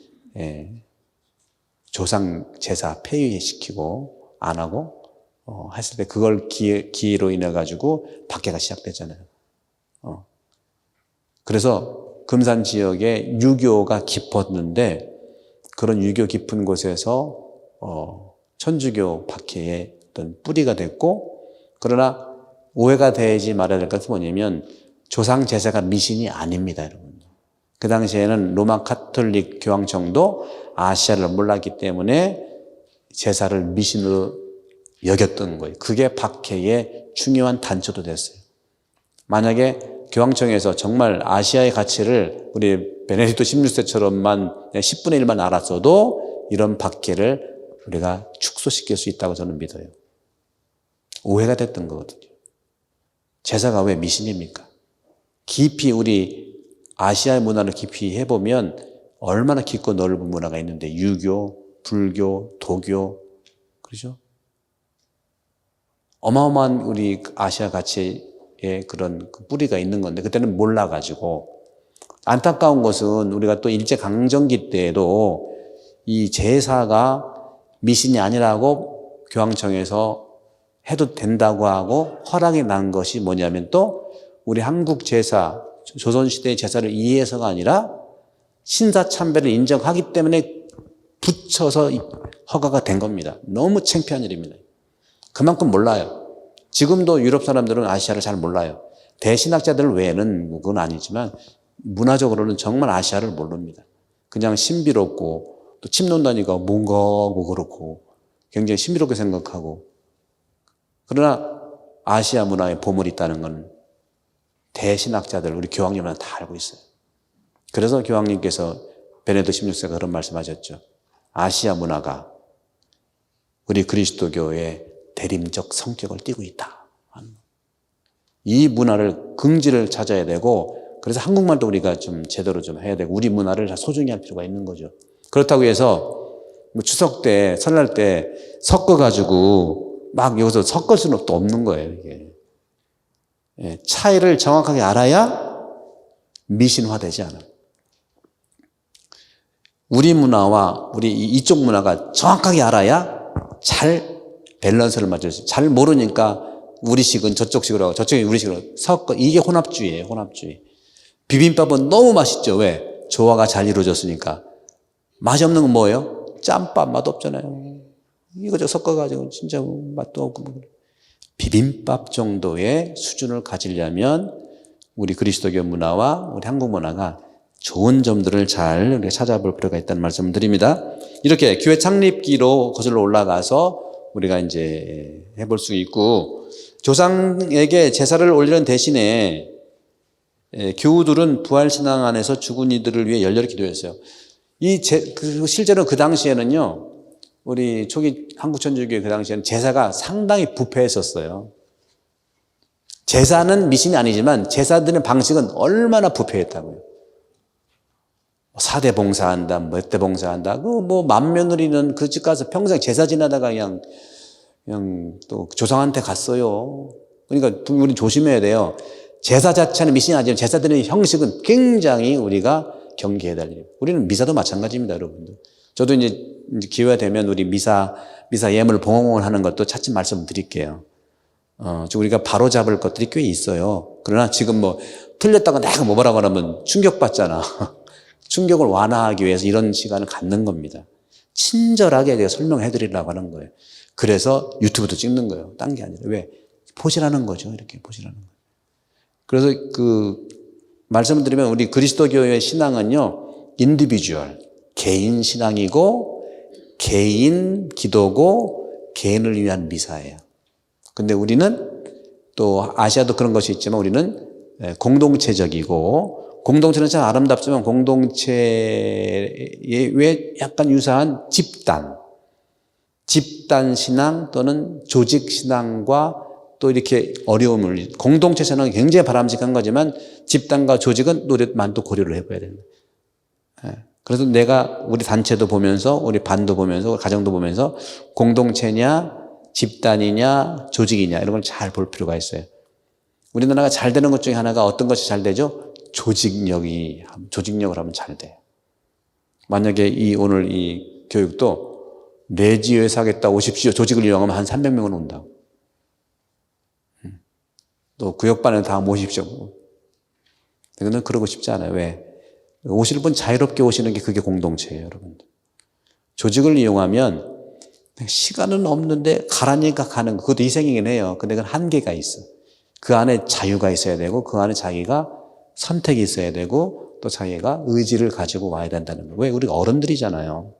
조상 제사 폐위시키고 안 하고 했을 때 그걸 기회로 인해 가지고 박해가 시작됐잖아요. 그래서 금산 지역에 유교가 깊었는데 그런 유교 깊은 곳에서 천주교 박해의 어떤 뿌리가 됐고, 그러나 오해가 되지 말아야 될 것은 뭐냐면 조상 제사가 미신이 아닙니다, 여러분. 그 당시에는 로마 카톨릭 교황청도 아시아를 몰랐기 때문에 제사를 미신으로 여겼던 거예요. 그게 박해의 중요한 단초도 됐어요. 만약에 교황청에서 정말 아시아의 가치를 우리 베네딕토 16세처럼만 10분의 1만 알았어도 이런 박해를 우리가 축소시킬 수 있다고 저는 믿어요. 오해가 됐던 거거든요. 제사가 왜 미신입니까? 깊이 우리 아시아의 문화를 깊이 해보면 얼마나 깊고 넓은 문화가 있는데 유교, 불교, 도교, 그렇죠? 어마어마한 우리 아시아 가치의 그런 뿌리가 있는 건데 그때는 몰라가지고 안타까운 것은 우리가 또 일제강점기 때에도 이 제사가 미신이 아니라고 교황청에서 해도 된다고 하고 허락이 난 것이 뭐냐면 또 우리 한국 제사, 조선시대의 제사를 이해해서가 아니라 신사참배를 인정하기 때문에 붙여서 허가가 된 겁니다. 너무 창피한 일입니다. 그만큼 몰라요. 지금도 유럽 사람들은 아시아를 잘 몰라요. 대신학자들 외에는 그건 아니지만 문화적으로는 정말 아시아를 모릅니다. 그냥 신비롭고 또 침 논다니까 뭔가 뭐 그렇고 굉장히 신비롭게 생각하고, 그러나 아시아 문화에 보물이 있다는 건 대신학자들 우리 교황님은 다 알고 있어요. 그래서 교황님께서 베네딕토 16세가 그런 말씀하셨죠. 아시아 문화가 우리 그리스도교의 대림적 성격을 띠고 있다. 이 문화를 긍지를 찾아야 되고, 그래서 한국말도 우리가 좀 제대로 좀 해야 되고 우리 문화를 소중히 할 필요가 있는 거죠. 그렇다고 해서 뭐 추석 때 설날 때 섞어가지고 막 여기서 섞을 수는 또 없는 거예요. 이게 차이를 정확하게 알아야 미신화되지 않아요. 우리 문화와 우리 이쪽 문화가 정확하게 알아야 잘 밸런스를 맞출 수 있어요. 잘 모르니까 우리식은 저쪽식으로 하고 저쪽이 우리식으로 섞어. 이게 혼합주의예요. 혼합주의. 비빔밥은 너무 맛있죠. 왜? 조화가 잘 이루어졌으니까. 맛이 없는 건 뭐예요? 짬밥 맛 없잖아요. 이거저 섞어가지고 진짜 맛도 없고. 비빔밥 정도의 수준을 가지려면 우리 그리스도교 문화와 우리 한국 문화가 좋은 점들을 잘 찾아볼 필요가 있다는 말씀을 드립니다. 이렇게 교회 창립기로 거슬러 올라가서 우리가 이제 해볼 수 있고, 조상에게 제사를 올리는 대신에 교우들은 부활신앙 안에서 죽은 이들을 위해 열렬히 기도했어요. 실제로 그 당시에는요, 우리 초기 한국천주교회 그 당시에는 제사가 상당히 부패했었어요. 제사는 미신이 아니지만 제사드리는 방식은 얼마나 부패했다고요. 4대 봉사한다, 몇 대 봉사한다, 맏며느리는 그 집 가서 평생 제사 지나다가 그냥 또 조상한테 갔어요. 그러니까 우리 조심해야 돼요. 제사 자체는 미신이 아니지만 제사 드리는 형식은 굉장히 우리가 경계해야 될 일이에요. 우리는 미사도 마찬가지입니다, 여러분들. 저도 이제 기회가 되면 우리 미사 예물 봉헌을 하는 것도 차츰 말씀드릴게요. 우리가 바로 잡을 것들이 꽤 있어요. 그러나 지금 틀렸다고 내가 뭐라고 하면 충격받잖아. 충격을 완화하기 위해서 이런 시간을 갖는 겁니다. 친절하게 제가 설명해 드리려고 하는 거예요. 그래서 유튜브도 찍는 거예요. 딴 게 아니라. 왜? 보시라는 거죠. 이렇게 보시라는 거예요. 그래서 말씀을 드리면 우리 그리스도교의 신앙은요, 인디비주얼, 개인 신앙이고, 개인 기도고, 개인을 위한 미사예요. 근데 우리는 또 아시아도 그런 것이 있지만 우리는 공동체적이고 공동체는 참 아름답지만 공동체에 왜 약간 유사한 집단 신앙 또는 조직 신앙과 또 이렇게 어려움을, 공동체 신앙은 굉장히 바람직한 거지만 집단과 조직은 또 고려를 해봐야 됩니다. 그래서 내가 우리 단체도 보면서 우리 반도 보면서 가정도 보면서 공동체냐 집단이냐 조직이냐 이런 걸 잘 볼 필요가 있어요. 우리나라가 잘 되는 것 중에 하나가 어떤 것이 잘 되죠? 조직력을 하면 잘 돼요. 만약에 오늘 이 교육도 내 지역에서 하겠다 오십시오. 조직을 이용하면 한 300명은 온다고. 또 구역반에 다 모십시오. 근데 그러고 싶지 않아요. 왜? 오실 분 자유롭게 오시는 게 그게 공동체예요, 여러분들. 조직을 이용하면 시간은 없는데 가라니까 가는 거. 그것도 희생이긴 해요. 근데 그건 한계가 있어. 그 안에 자유가 있어야 되고 그 안에 자기가 선택이 있어야 되고 또 자기가 의지를 가지고 와야 된다는 거예요. 왜? 우리가 어른들이잖아요.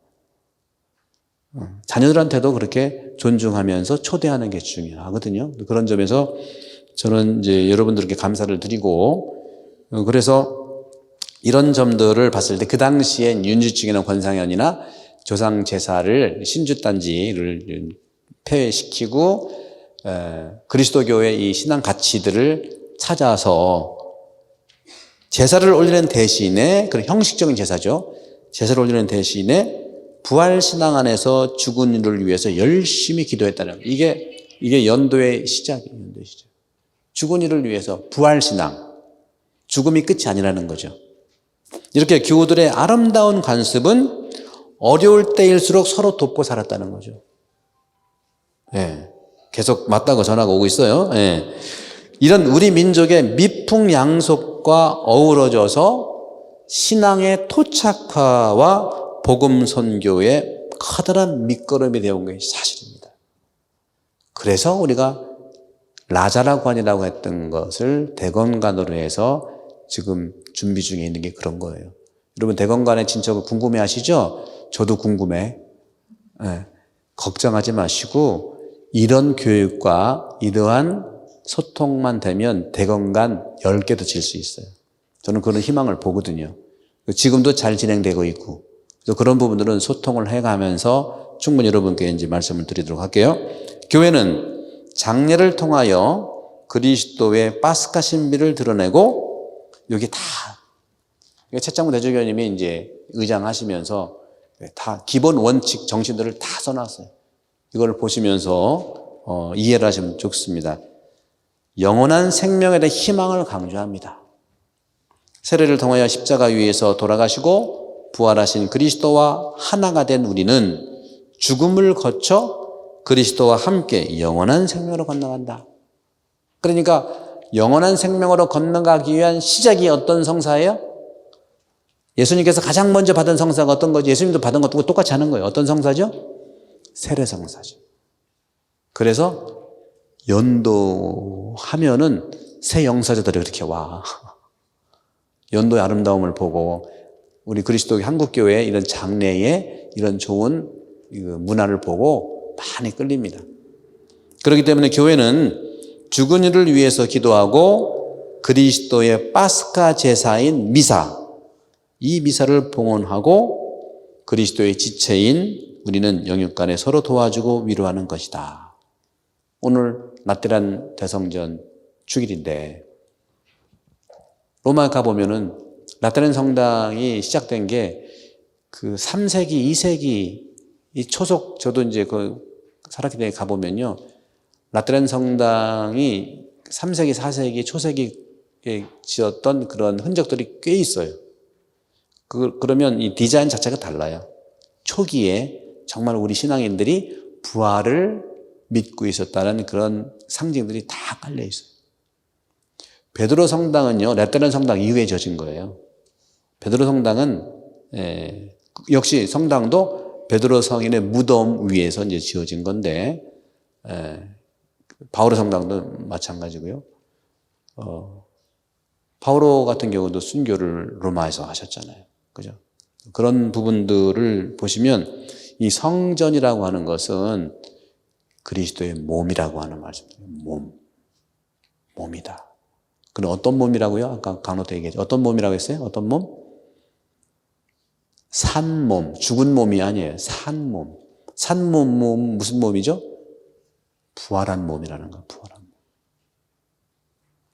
자녀들한테도 그렇게 존중하면서 초대하는 게 중요하거든요. 그런 점에서 저는 이제 여러분들께 감사를 드리고, 그래서 이런 점들을 봤을 때 그 당시엔 윤주충이나 권상현이나 조상 제사를 신주단지를 폐회시키고 그리스도교의 이 신앙 가치들을 찾아서 제사를 올리는 대신에, 그런 형식적인 제사죠. 제사를 올리는 대신에 부활신앙 안에서 죽은 이를 위해서 열심히 기도했다는 거예요. 이게 연도의 시작이에요. 연도의 시작. 죽은 이를 위해서 부활신앙. 죽음이 끝이 아니라는 거죠. 이렇게 교우들의 아름다운 관습은 어려울 때일수록 서로 돕고 살았다는 거죠. 예. 계속 맞다고 전화가 오고 있어요. 예. 이런 우리 민족의 미풍양속과 어우러져서 신앙의 토착화와 복음 선교의 커다란 밑거름이 되어온 것이 사실입니다. 그래서 우리가 라자라관이라고 했던 것을 대건관으로 해서 지금 준비 중에 있는 게 그런 거예요. 여러분 대건관의 진척을 궁금해 하시죠? 저도 궁금해. 네. 걱정하지 마시고 이런 교육과 이러한 소통만 되면 대건관 10개도 질 수 있어요. 저는 그런 희망을 보거든요. 지금도 잘 진행되고 있고, 그래서 그런 부분들은 소통을 해가면서 충분히 여러분께 이제 말씀을 드리도록 할게요. 교회는 장례를 통하여 그리스도의 파스카 신비를 드러내고, 여기 다 최창무 대주교님이 이제 의장하시면서 다 기본 원칙 정신들을 다 써놨어요. 이걸 보시면서 이해를 하시면 좋습니다. 영원한 생명에 대한 희망을 강조합니다. 세례를 통하여 십자가 위에서 돌아가시고 부활하신 그리스도와 하나가 된 우리는 죽음을 거쳐 그리스도와 함께 영원한 생명으로 건너간다. 그러니까 영원한 생명으로 건너가기 위한 시작이 어떤 성사예요? 예수님께서 가장 먼저 받은 성사가 어떤 거죠? 예수님도 받은 것도 똑같이 하는 거예요. 어떤 성사죠? 세례 성사죠. 그래서 연도하면은 새 영사자들이 그렇게 와. 연도의 아름다움을 보고 우리 그리스도의 한국교회의 이런 장래의 이런 좋은 문화를 보고 많이 끌립니다. 그렇기 때문에 교회는 죽은 이를 위해서 기도하고 그리스도의 파스카 제사인 미사, 이 미사를 봉헌하고 그리스도의 지체인 우리는 영육간에 서로 도와주고 위로하는 것이다. 오늘 라테란 대성전 축일인데 로마에 가보면은 라테란 성당이 시작된 게 그 3세기, 2세기 이 초속, 저도 이제 그 살았기 때문에 가보면요. 라테란 성당이 3세기, 4세기, 초세기에 지었던 그런 흔적들이 꽤 있어요. 그러면 이 디자인 자체가 달라요. 초기에 정말 우리 신앙인들이 부활을 믿고 있었다는 그런 상징들이 다 깔려 있어요. 베드로 성당은요, 라테란 성당 이후에 지어진 거예요. 베드로 성당은 역시 성당도 베드로 성인의 무덤 위에서 이제 지어진 건데, 바오로 성당도 마찬가지고요. 바오로 같은 경우도 순교를 로마에서 하셨잖아요. 그죠? 그런 부분들을 보시면 이 성전이라고 하는 것은 그리스도의 몸이라고 하는 말씀이에요. 몸이다. 그럼 어떤 몸이라고요? 아까 강로도 얘기했죠. 어떤 몸이라고 했어요? 어떤 몸? 산 몸. 죽은 몸이 아니에요. 산 몸. 산 몸, 무슨 몸이죠? 부활한 몸이라는 거예요. 부활한 몸.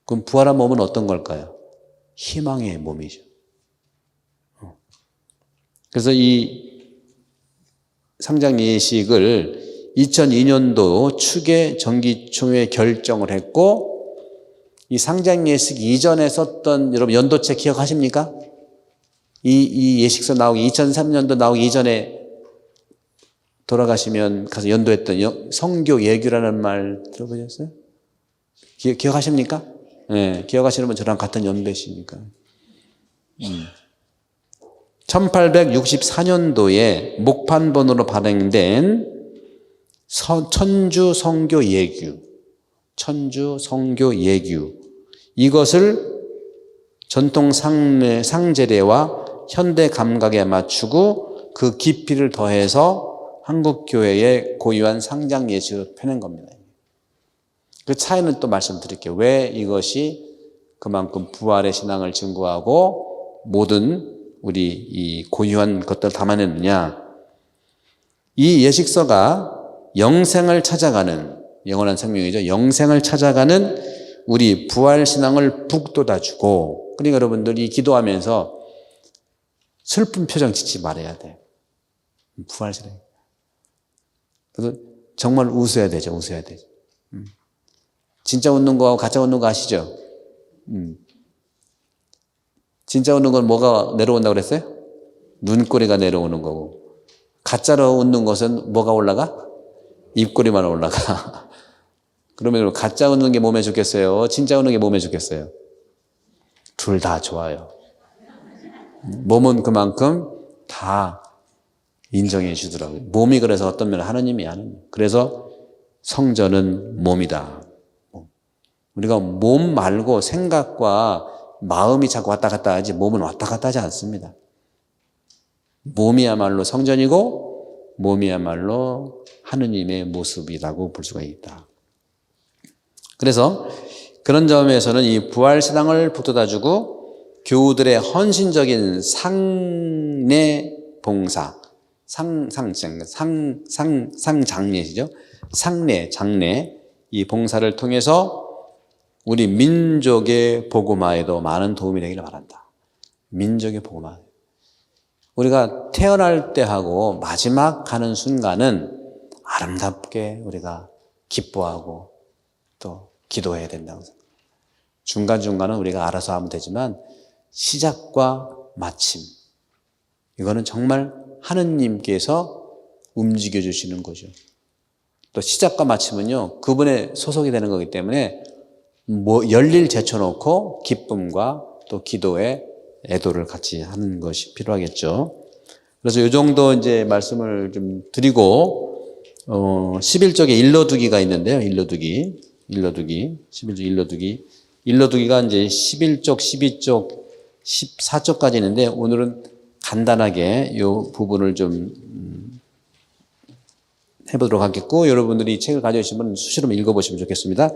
그럼 부활한 몸은 어떤 걸까요? 희망의 몸이죠. 그래서 이 상장 예식을 2002년도 추계 정기총회 결정을 했고, 이 상장 예식 이전에 썼던 여러분 연도책 기억하십니까? 이 예식서 나오기 2003년도 나오기 이전에 돌아가시면 가서 연도했던 성교 예규라는 말 들어보셨어요? 기억하십니까? 네, 기억하시는 분 저랑 같은 연배시니까. 1864년도에 목판본으로 발행된 천주 성교 예규, 천주 성교 예규, 이것을 전통 상제례와 현대 감각에 맞추고 그 깊이를 더해서 한국교회의 고유한 상장 예식을 펴낸 겁니다. 그 차이는 또 말씀드릴게요. 왜 이것이 그만큼 부활의 신앙을 증거하고 모든 우리 이 고유한 것들을 담아냈느냐. 이 예식서가 영생을 찾아가는, 영원한 생명이죠. 영생을 찾아가는 우리 부활신앙을 북돋아주고, 그러니까 여러분들이 기도하면서 슬픈 표정 짓지 말아야 돼. 부활신앙. 그래서 정말 웃어야 되죠. 웃어야 되죠. 진짜 웃는 거하고 가짜 웃는 거 아시죠? 진짜 웃는 건 뭐가 내려온다고 그랬어요? 눈꼬리가 내려오는 거고, 가짜로 웃는 것은 뭐가 올라가? 입꼬리만 올라가. 그러면 가짜 웃는 게 몸에 좋겠어요? 진짜 웃는 게 몸에 좋겠어요? 둘 다 좋아요. 몸은 그만큼 다 인정해 주더라고요. 몸이 그래서 어떤 면은 하느님이 하는. 그래서 성전은 몸이다. 우리가 몸 말고 생각과 마음이 자꾸 왔다 갔다 하지 몸은 왔다 갔다 하지 않습니다. 몸이야말로 성전이고 몸이야말로 하느님의 모습이라고 볼 수가 있다. 그래서 그런 점에서는 이 부활신앙을 북돋아주고 교우들의 헌신적인 상내 봉사, 상장례시죠. 상내, 장례, 이 봉사를 통해서 우리 민족의 복음화에도 많은 도움이 되기를 바란다. 민족의 복음화. 우리가 태어날 때 하고 마지막 가는 순간은 아름답게 우리가 기뻐하고 또 기도해야 된다고 생각합니다. 중간중간은 우리가 알아서 하면 되지만 시작과 마침, 이거는 정말 하느님께서 움직여 주시는 거죠. 또 시작과 마침은요, 그분의 소속이 되는 거기 때문에 열일 제쳐놓고 기쁨과 또 기도의 애도를 같이 하는 것이 필요하겠죠. 그래서 이 정도 이제 말씀을 좀 드리고, 11쪽에 일러두기가 있는데요. 일러두기. 11쪽 일러두기가 이제 11쪽, 12쪽, 14쪽까지 있는데 오늘은 간단하게 이 부분을 좀 해보도록 하겠고, 여러분들이 이 책을 가져오시면 수시로 읽어보시면 좋겠습니다.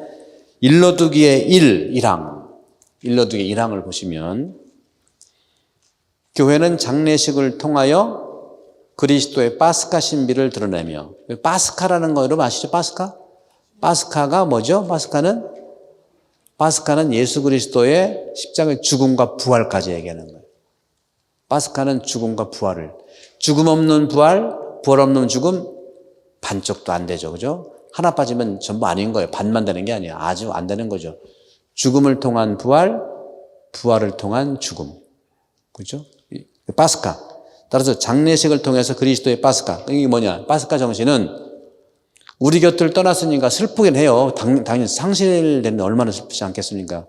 일러두기의 1항, 일러두기의 1항을 보시면 교회는 장례식을 통하여 그리스도의 파스카 신비를 드러내며, 파스카라는 거 여러분 아시죠? 파스카가 뭐죠? 파스카는 예수 그리스도의 십자가의 죽음과 부활까지 얘기하는 거예요. 파스카는 죽음과 부활을, 죽음 없는 부활, 부활 없는 죽음 반쪽도 안 되죠. 그죠? 하나 빠지면 전부 아닌 거예요. 반만 되는 게 아니에요. 아주 안 되는 거죠. 죽음을 통한 부활, 부활을 통한 죽음. 그죠? 파스카. 따라서 장례식을 통해서 그리스도의 파스카. 이게 뭐냐? 파스카 정신은 우리 곁을 떠났으니까 슬프긴 해요. 당연히 상실되는데 얼마나 슬프지 않겠습니까?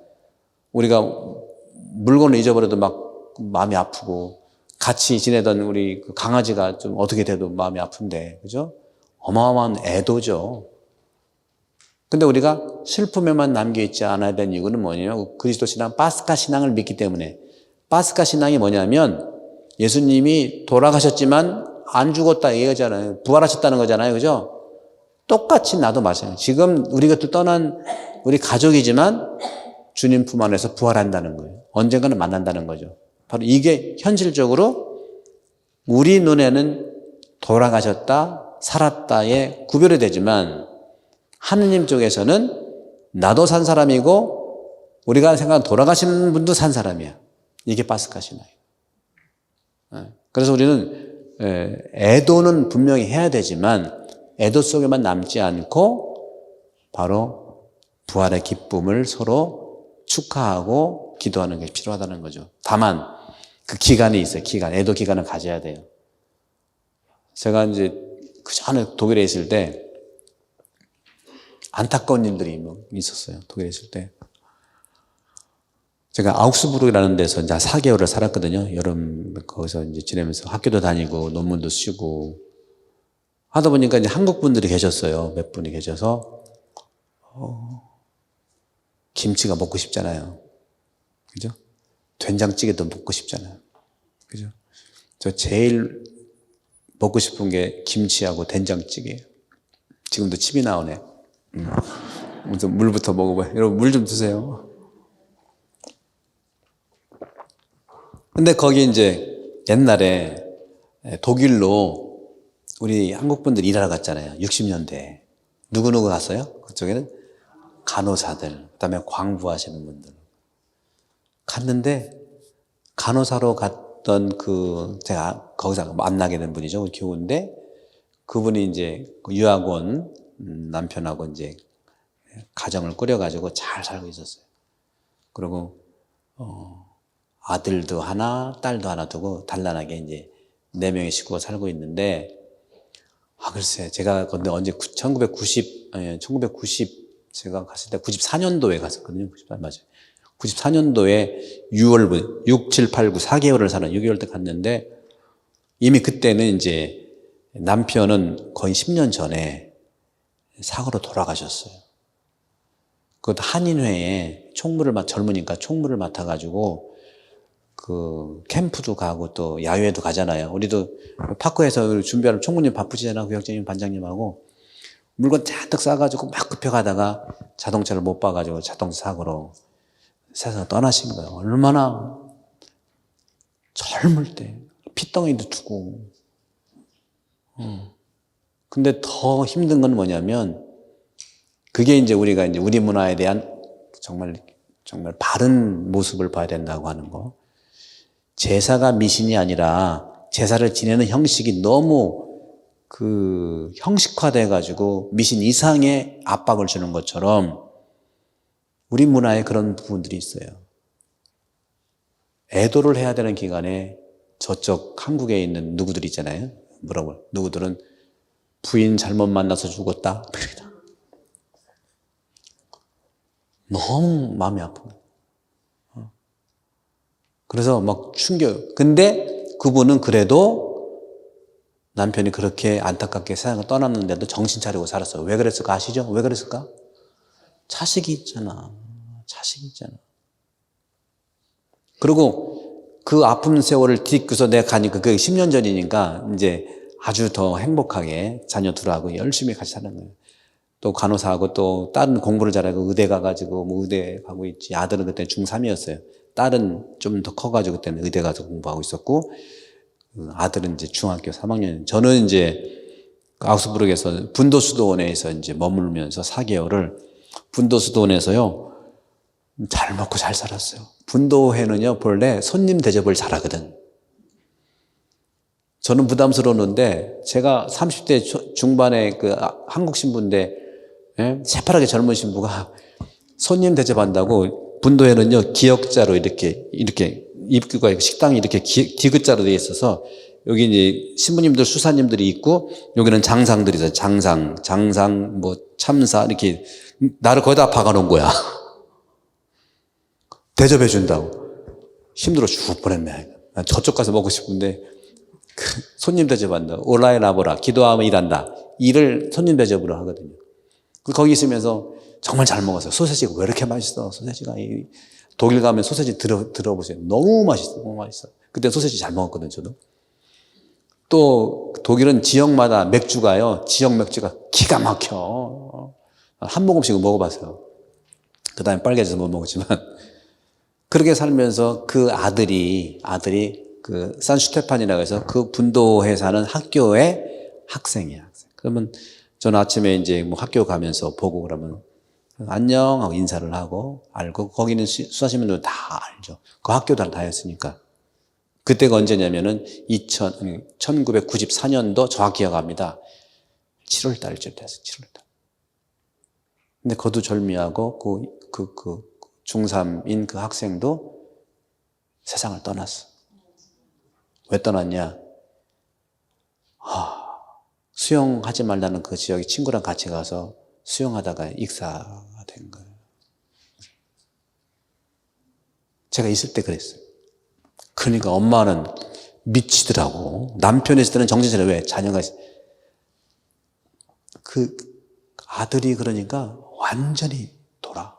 우리가 물건을 잊어버려도 막 마음이 아프고, 같이 지내던 우리 강아지가 좀 어떻게 돼도 마음이 아픈데, 그죠? 어마어마한 애도죠. 근데 우리가 슬픔에만 남겨있지 않아야 되는 이유는 뭐냐면 그리스도 신앙, 파스카 신앙을 믿기 때문에. 파스카 신앙이 뭐냐면 예수님이 돌아가셨지만 안 죽었다 얘기하잖아요. 부활하셨다는 거잖아요. 그죠? 똑같이 나도 마찬가지예요. 지금 우리 곁을 떠난 우리 가족이지만 주님 품 안에서 부활한다는 거예요. 언젠가는 만난다는 거죠. 바로 이게 현실적으로 우리 눈에는 돌아가셨다, 살았다에 구별이 되지만 하느님 쪽에서는 나도 산 사람이고 우리가 생각하는 돌아가신 분도 산 사람이야. 이게 파스카 신앙이에요. 그래서 우리는 애도는 분명히 해야 되지만 애도 속에만 남지 않고 바로 부활의 기쁨을 서로 축하하고 기도하는 게 필요하다는 거죠. 다만 그 기간이 있어요. 애도 기간을 가져야 돼요. 제가 이제 그 전에 독일에 있을 때 안타까운 일들이 있었어요. 독일에 있을 때. 제가 아우크스부르크라는 데서 이제 4개월을 살았거든요. 여름 거기서 이제 지내면서 학교도 다니고 논문도 쓰고 하다 보니까 이제 한국 분들이 계셨어요. 몇 분이 계셔서 김치가 먹고 싶잖아요. 그죠? 된장찌개도 먹고 싶잖아요. 그죠? 저 제일 먹고 싶은 게 김치하고 된장찌개예요. 지금도 침이 나오네. 우선 물부터 먹어봐요. 여러분 물 좀 드세요. 근데 거기 이제 옛날에 독일로 우리 한국 분들 일하러 갔잖아요. 60년대. 누구누구 갔어요? 그쪽에는 간호사들, 그다음에 광부하시는 분들. 갔는데 간호사로 갔던 제가 거기서 만나게 된 분이죠. 교우인데 그분이 이제 유학원 남편하고 이제 가정을 꾸려가지고 잘 살고 있었어요. 그리고 아들도 하나, 딸도 하나 두고 단란하게 이제 4명의 식구가 살고 있는데, 글쎄, 제가 근데 언제 1990 제가 갔을 때 94년도에 갔었거든요. 94, 맞아요. 94년도에 6월, 6, 7, 8, 9, 4개월을 사는 6개월 때 갔는데, 이미 그때는 이제 남편은 거의 10년 전에 사고로 돌아가셨어요. 그것도 한인회에 젊으니까 총무를 맡아가지고, 캠프도 가고 또 야외도 가잖아요. 우리도 파크에서 준비하는 총무님 바쁘시잖아요. 구역장님, 반장님하고. 물건 잔뜩 싸가지고 막 급해가다가 자동차를 못 봐가지고 자동차 사고로 세상을 떠나신 거예요. 얼마나 젊을 때 핏덩이도 두고. 근데 더 힘든 건 뭐냐면 그게 이제 우리가 이제 우리 문화에 대한 정말 바른 모습을 봐야 된다고 하는 거. 제사가 미신이 아니라 제사를 지내는 형식이 너무 형식화돼 가지고 미신 이상의 압박을 주는 것처럼 우리 문화에 그런 부분들이 있어요. 애도를 해야 되는 기간에 저쪽 한국에 있는 누구들 있잖아요. 누구들은 부인 잘못 만나서 죽었다. 너무 마음이 아픈 거예요. 그래서 막 충격. 근데 그분은 그래도 남편이 그렇게 안타깝게 세상을 떠났는데도 정신 차리고 살았어요. 왜 그랬을까 아시죠? 왜 그랬을까? 자식이 있잖아. 그리고 그 아픈 세월을 딛고서 내가 가니까 그게 10년 전이니까 이제 아주 더 행복하게 자녀 둘하고 열심히 같이 사는 거예요. 또 간호사하고 또 딸은 공부를 잘하고 의대 가가지고 의대 가고 있지. 아들은 그때 중3이었어요. 딸은 좀 더 커가지고 그때는 의대 가서 공부하고 있었고, 아들은 이제 중학교 3학년. 저는 이제 아우스부르크에서 분도수도원에서 이제 머물면서 4개월을 분도수도원에서요, 잘 먹고 잘 살았어요. 분도회는요, 본래 손님 대접을 잘하거든. 저는 부담스러웠는데, 제가 30대 중반에 한국 신부인데, 새파랗게 젊은 신부가 손님 대접한다고 분도회는요, 기역자로 이렇게 입구가 있고 식당이 이렇게 디귿자로 되어 있어서 여기 이제 신부님들, 수사님들이 있고 여기는 장상들이 있어요. 장상, 참사 이렇게 나를 거기다 박아놓은 거야. 대접해 준다고. 힘들어 죽을 뻔했네. 난 저쪽 가서 먹고 싶은데 손님 대접한다. 올라에 나보라. 기도하면 일한다. 일을 손님 대접으로 하거든요. 거기 있으면서 정말 잘 먹었어요. 소세지가 왜 이렇게 맛있어? 소세지가. 독일 가면 소세지 들어보세요. 너무 맛있어. 그때 소세지 잘 먹었거든요, 저도. 또 독일은 지역마다 맥주가요. 지역 맥주가 기가 막혀. 한 모금씩 먹어봤어요. 그 다음에 빨개져서 못 먹었지만 그렇게 살면서 그 아들이 그 산슈테판이라고 해서 그 분도에 사는 학교의 학생이야. 그러면 저는 아침에 이제 뭐 학교 가면서 보고 그러면 안녕 하고 인사를 하고 알고 거기는 수사시민들 다 알죠. 그 학교도 다녔으니까. 그때가 언제냐면은 1994년도 정확히 기억합니다. 7월 달쯤 됐어요. 7월 달. 근데 거두절미하고 그 중3인 그 학생도 세상을 떠났어. 왜 떠났냐? 수영하지 말라는 그 지역에 친구랑 같이 가서 수영하다가 익사가 된 거예요. 제가 있을 때 그랬어요. 그러니까 엄마는 미치더라고. 남편이 있을 때는 정신차려. 왜? 자녀가 있어. 그 아들이 그러니까 완전히 돌아.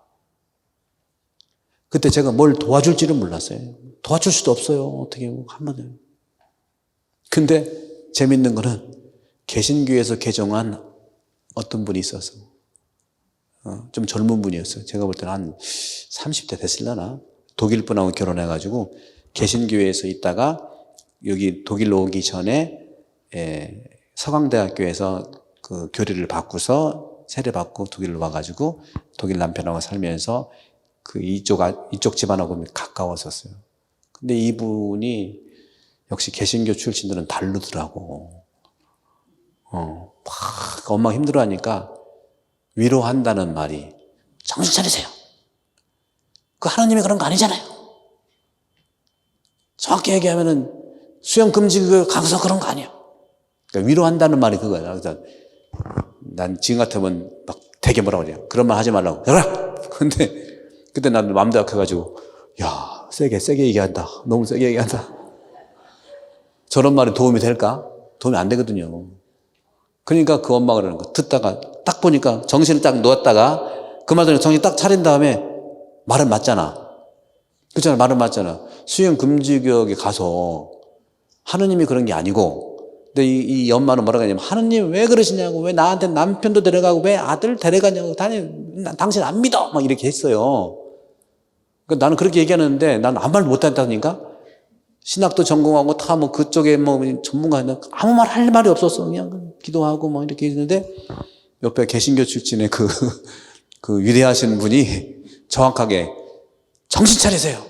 그때 제가 뭘 도와줄지를 몰랐어요. 도와줄 수도 없어요. 어떻게 하면. 근데 재밌는 거는 개신교에서 개종한 어떤 분이 있어서 좀 젊은 분이었어요. 제가 볼 때는 한 30대 됐을려나? 독일 분하고 결혼해가지고 개신교회에서 있다가 여기 독일로 오기 전에 서강대학교에서 그 교리를 바꾸서 세례 받고 독일로 와가지고 독일 남편하고 살면서 그 이쪽 집안하고 가까웠었어요. 근데 이분이 역시 개신교 출신들은 다르더라고. 막 엄마 힘들어하니까 위로한다는 말이 정신 차리세요. 그 하나님이 그런 거 아니잖아요. 정확히 얘기하면은 수영 금지구역 가서 그런 거 아니야. 그러니까 위로한다는 말이 그거야. 그래서 난 지금 같으면 막 되게 뭐라고 그래요. 그런 말 하지 말라고. 그래! 근데 그때 난 마음대로 해가지고 야 세게 얘기한다. 너무 세게 얘기한다. 저런 말이 도움이 될까? 도움이 안 되거든요. 그러니까 그 엄마가 그러는 거 듣다가 딱 보니까 정신을 딱 놓았다가 그 말 들으면 정신 딱 차린 다음에 말은 맞잖아. 그렇잖아. 말은 맞잖아. 수영 금지구역에 가서 하느님이 그런 게 아니고 근데 이 엄마는 뭐라고 하냐면 하느님 왜 그러시냐고 왜 나한테 남편도 데려가고 왜 아들 데려가냐고 당신 안 믿어 막 이렇게 했어요. 그러니까 나는 그렇게 얘기하는데 나는 아무 말 못했다니까 신학도 전공하고 다 뭐 그쪽에 뭐 전문가인데 아무 말 할 말이 없었어. 그냥 기도하고 뭐 이렇게 했는데 옆에 개신교 출신의 그 위대하신 분이 정확하게 정신 차리세요.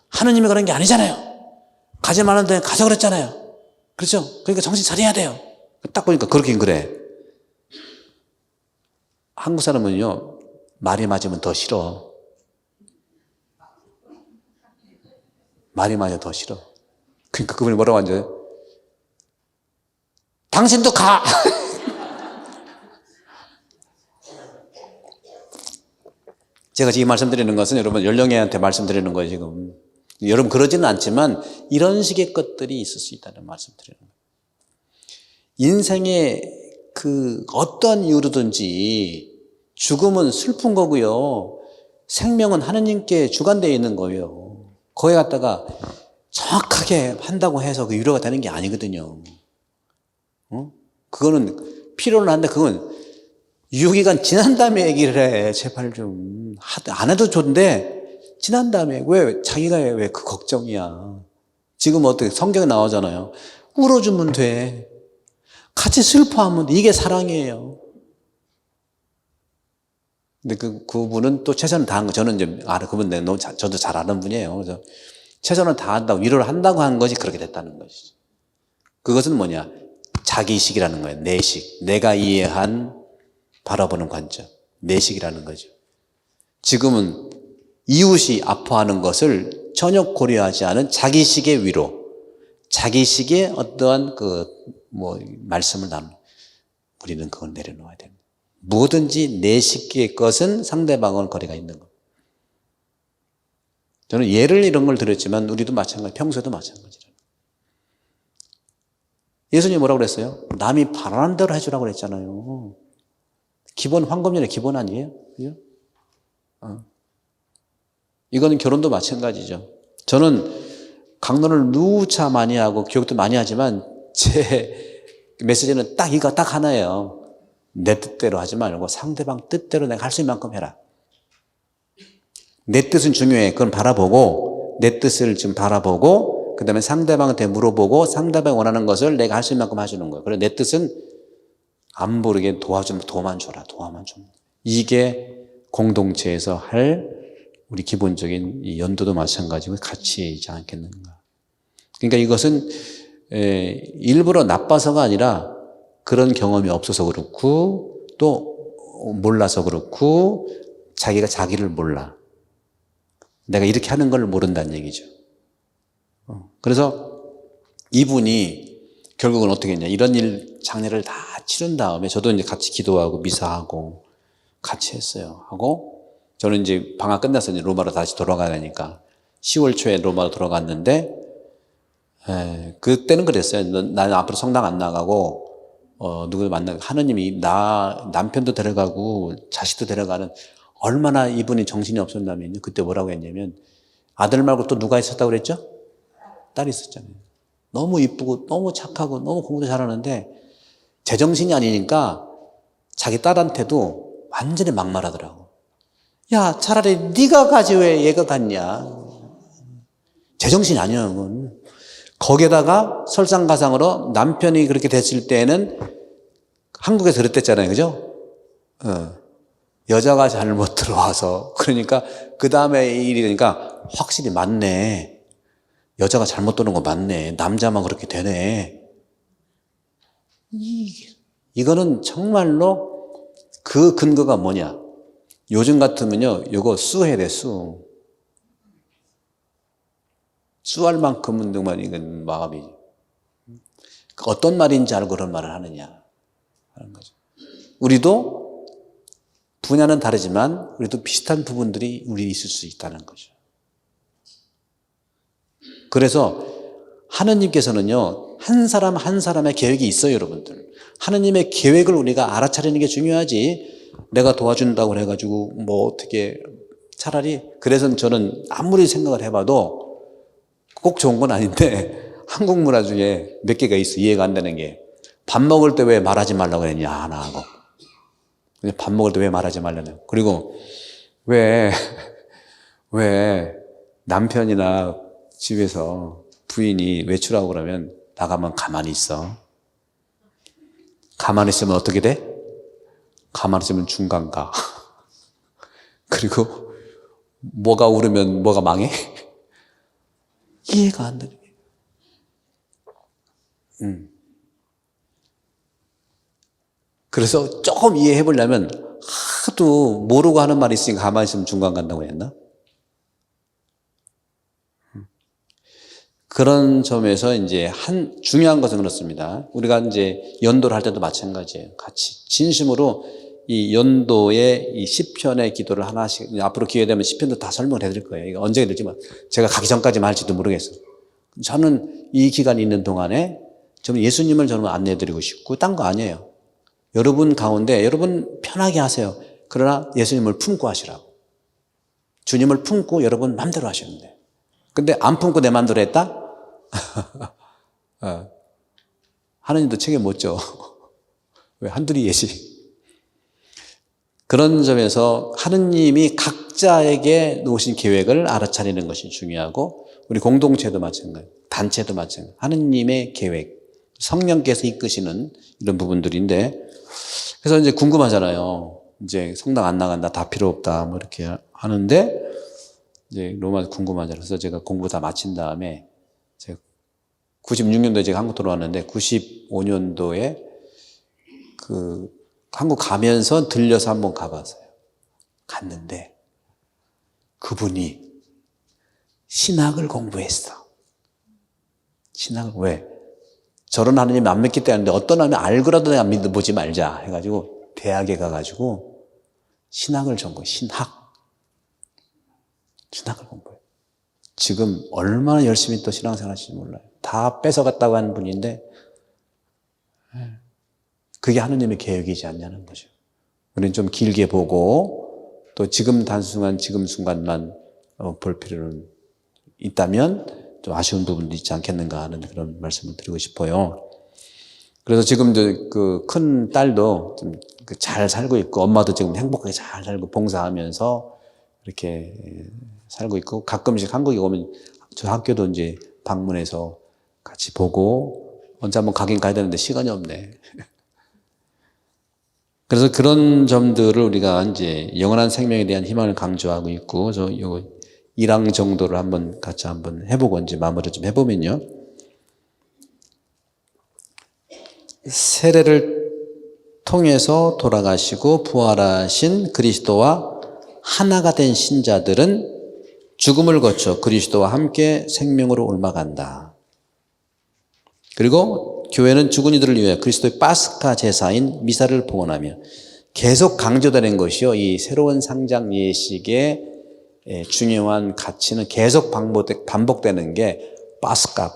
하느님이 그런 게 아니잖아요. 가지 말았는데 가자 그랬잖아요. 그렇죠? 그러니까 정신 차려야 돼요. 딱 보니까 그렇긴 그래. 한국 사람은요 말이 맞으면 더 싫어. 말이 맞아 더 싫어. 그러니까 그분이 뭐라고 앉아요? 당신도 가! 제가 지금 말씀드리는 것은 여러분 연령애한테 말씀드리는 거예요 지금. 여러분 그러지는 않지만 이런 식의 것들이 있을 수 있다는 말씀드리는 거예요. 인생의 그 어떤 이유로든지 죽음은 슬픈 거고요. 생명은 하느님께 주관되어 있는 거예요. 거기에 갖다가 정확하게 한다고 해서 그 위로가 되는 게 아니거든요. 그거는 필요는 한데 그건 유효기간 지난 다음에 얘기를 해. 제발 좀 안 해도 좋은데 지난 다음에 왜 자기가 왜 그 걱정이야. 지금 어떻게 성경에 나오잖아요. 울어주면 돼. 같이 슬퍼하면 돼. 이게 사랑이에요. 근데 그분은 또 최선을 다한 거. 저는 이제 그분 너무 저도 잘 아는 분이에요. 그래서 최선을 다한다고 위로를 한다고 한 것이 그렇게 됐다는 것이죠. 그것은 뭐냐? 자기식이라는 거예요. 내식. 내가 이해한 바라보는 관점. 내식이라는 거죠. 지금은 이웃이 아파하는 것을 전혀 고려하지 않은 자기식의 위로, 자기식의 어떠한 말씀을 우리는 그걸 내려놓아야 됩니다. 뭐든지 내 식의 것은 상대방은 거리가 있는 것. 저는 예를 이런 걸 들었지만 우리도 마찬가지, 평소에도 마찬가지라. 예수님이 뭐라고 그랬어요? 남이 바라는 대로 해주라고 그랬잖아요. 기본 황금률의 기본 아니에요? 그죠? 이거는 결혼도 마찬가지죠. 저는 강론을 누차 많이 하고 교육도 많이 하지만 제 메시지는 딱 이거 딱 하나예요. 내 뜻대로 하지 말고 상대방 뜻대로 내가 할 수 있는 만큼 해라. 내 뜻은 중요해. 그건 바라보고, 내 뜻을 지금 바라보고, 그 다음에 상대방한테 물어보고, 상대방이 원하는 것을 내가 할 수 있는 만큼 해주는 거예요. 그래서 내 뜻은 안 모르게 도와만 줘라. 도와만 좀. 이게 공동체에서 할 우리 기본적인 이 연도도 마찬가지고 가치이지 않겠는가. 그러니까 이것은 일부러 나빠서가 아니라 그런 경험이 없어서 그렇고 또 몰라서 그렇고 자기가 자기를 몰라. 내가 이렇게 하는 걸 모른다는 얘기죠. 그래서 이분이 결국은 어떻게 했냐. 이런 장례를 다 치른 다음에 저도 이제 같이 기도하고 미사하고 같이 했어요. 하고 저는 이제 방학 끝나서 이제 로마로 다시 돌아가야 되니까 10월 초에 로마로 돌아갔는데 그때는 그랬어요. 나는 앞으로 성당 안 나가고 누구를 만나고 하느님이 남편도 데려가고 자식도 데려가는 얼마나 이분이 정신이 없었냐면 그때 뭐라고 했냐면 아들 말고 또 누가 있었다고 그랬죠? 딸이 있었잖아요. 너무 이쁘고 너무 착하고 너무 공부도 잘하는데 제정신이 아니니까 자기 딸한테도 완전히 막말하더라고. 야, 차라리 네가 가지 왜 얘가 갔냐. 제정신이 아니야. 그건. 거기에다가 설상가상으로 남편이 그렇게 됐을 때는 한국에서 그랬댔잖아요. 그죠? 여자가 잘못 들어와서 그러니까 그 다음에 일이 되니까 확실히 맞네. 여자가 잘못 도는 거 맞네. 남자만 그렇게 되네. 이거는 정말로 그 근거가 뭐냐. 요즘 같으면요, 이거 수해야 돼, 수. 수할 만큼은 정말 이건 마음이. 어떤 말인지 알고 그런 말을 하느냐. 하는 거죠. 우리도 분야는 다르지만, 우리도 비슷한 부분들이 우리 있을 수 있다는 거죠. 그래서 하느님께서는요, 한 사람 한 사람의 계획이 있어요, 여러분들. 하느님의 계획을 우리가 알아차리는 게 중요하지. 내가 도와준다고 해가지고 뭐 어떻게 차라리 그래서 저는 아무리 생각을 해봐도 꼭 좋은 건 아닌데 한국 문화 중에 몇 개가 있어 이해가 안 되는 게 밥 먹을 때 왜 말하지 말라고 했냐 하나 하고 밥 먹을 때 왜 말하지 말라냐 그리고 왜 남편이나 집에서 부인이 외출하고 그러면 나가면 가만히 있어. 가만히 있으면 어떻게 돼? 가만히 있으면 중간 가. 그리고 뭐가 오르면 뭐가 망해? 이해가 안 되는 거예요. 그래서 조금 이해해 보려면 하도 모르고 하는 말이 있으니까 가만히 있으면 중간 간다고 했나? 그런 점에서 이제 중요한 것은 그렇습니다. 우리가 이제 연도를 할 때도 마찬가지예요. 같이 진심으로 이 연도의 이 시편의 기도를 하나씩 앞으로 기회 되면 시편도 다 설명을 해드릴 거예요. 이거 언제 될지만 제가 가기 전까지만 할지도 모르겠어요. 저는 이 기간이 있는 동안에 저는 예수님을 저는 안내해드리고 싶고 딴 거 아니에요. 여러분 가운데 여러분 편하게 하세요. 그러나 예수님을 품고 하시라고. 주님을 품고 여러분 마음대로 하시는데. 근데 안 품고 내 마음대로 했다? 하느님도 책임 못 져. 왜 한둘이 예시. 그런 점에서 하느님이 각자에게 놓으신 계획을 알아차리는 것이 중요하고 우리 공동체도 마찬가지, 단체도 마찬가지. 하느님의 계획, 성령께서 이끄시는 이런 부분들인데 그래서 이제 궁금하잖아요. 이제 성당 안 나간다, 다 필요 없다, 뭐 이렇게 하는데 이제 로마 궁금하잖아요. 그래서 제가 공부 다 마친 다음에 제가 96년도에 제가 한국 들어왔는데 95년도에 한국 가면서 들려서 한번 가봤어요. 갔는데 그분이 신학을 공부했어. 신학을 왜? 저런 하느님 안 믿기 때문에 어떤 하느님 알고라도 내가 믿어보지 말자 해가지고 대학에 가가지고 신학을 전공해. 신학을 공부해. 지금 얼마나 열심히 또 신앙생활 하실지 몰라요. 다 뺏어갔다고 하는 분인데 그게 하느님의 계획이지 않냐는 거죠. 우리는 좀 길게 보고 또 지금 단순한 지금 순간만 볼 필요는 있다면 좀 아쉬운 부분도 있지 않겠는가 하는 그런 말씀을 드리고 싶어요. 그래서 지금 그 큰 딸도 좀 잘 살고 있고 엄마도 지금 행복하게 잘 살고 봉사하면서 이렇게 살고 있고, 가끔씩 한국에 오면 저 학교도 이제 방문해서 같이 보고, 언제 한번 가긴 가야 되는데 시간이 없네. 그래서 그런 점들을 우리가 이제 영원한 생명에 대한 희망을 강조하고 있고, 요 1항 정도를 같이 한번 해보고 이제 마무리 좀 해보면요. 세례를 통해서 돌아가시고 부활하신 그리스도와 하나가 된 신자들은 죽음을 거쳐 그리스도와 함께 생명으로 옮아간다. 그리고 교회는 죽은 이들을 위해 그리스도의 파스카 제사인 미사를 봉헌하며, 계속 강조되는 것이요, 이 새로운 상장 예식의 중요한 가치는 계속 반복되는 게 파스카,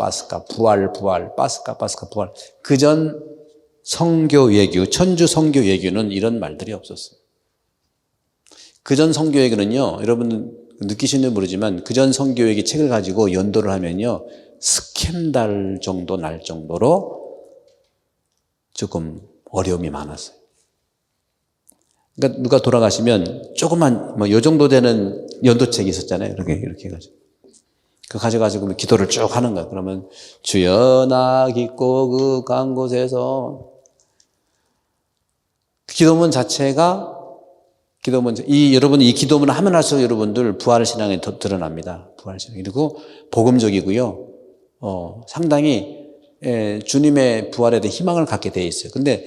부활, 파스카, 부활. 그전 성교 외교, 천주 성교 외교는 이런 말들이 없었어요. 그전 성교 외교는요, 여러분 느끼시는지 모르지만 그전 성교 외교 책을 가지고 연도를 하면요, 스캔들 정도 날 정도로 조금 어려움이 많았어요. 그러니까 누가 돌아가시면 조그만 요 정도 되는 연도책이 있었잖아요. 이렇게 해가지고 그 가져가지고 기도를 쭉 하는 거예요. 그러면 주여 나 깊고 그 간 곳에서, 기도문 자체가 여러분 이 기도문을 하면 할수록 여러분들 부활 신앙에 더 드러납니다. 부활 신앙. 그리고 복음적이고요. 상당히 주님의 부활에 대한 희망을 갖게 돼 있어요. 근데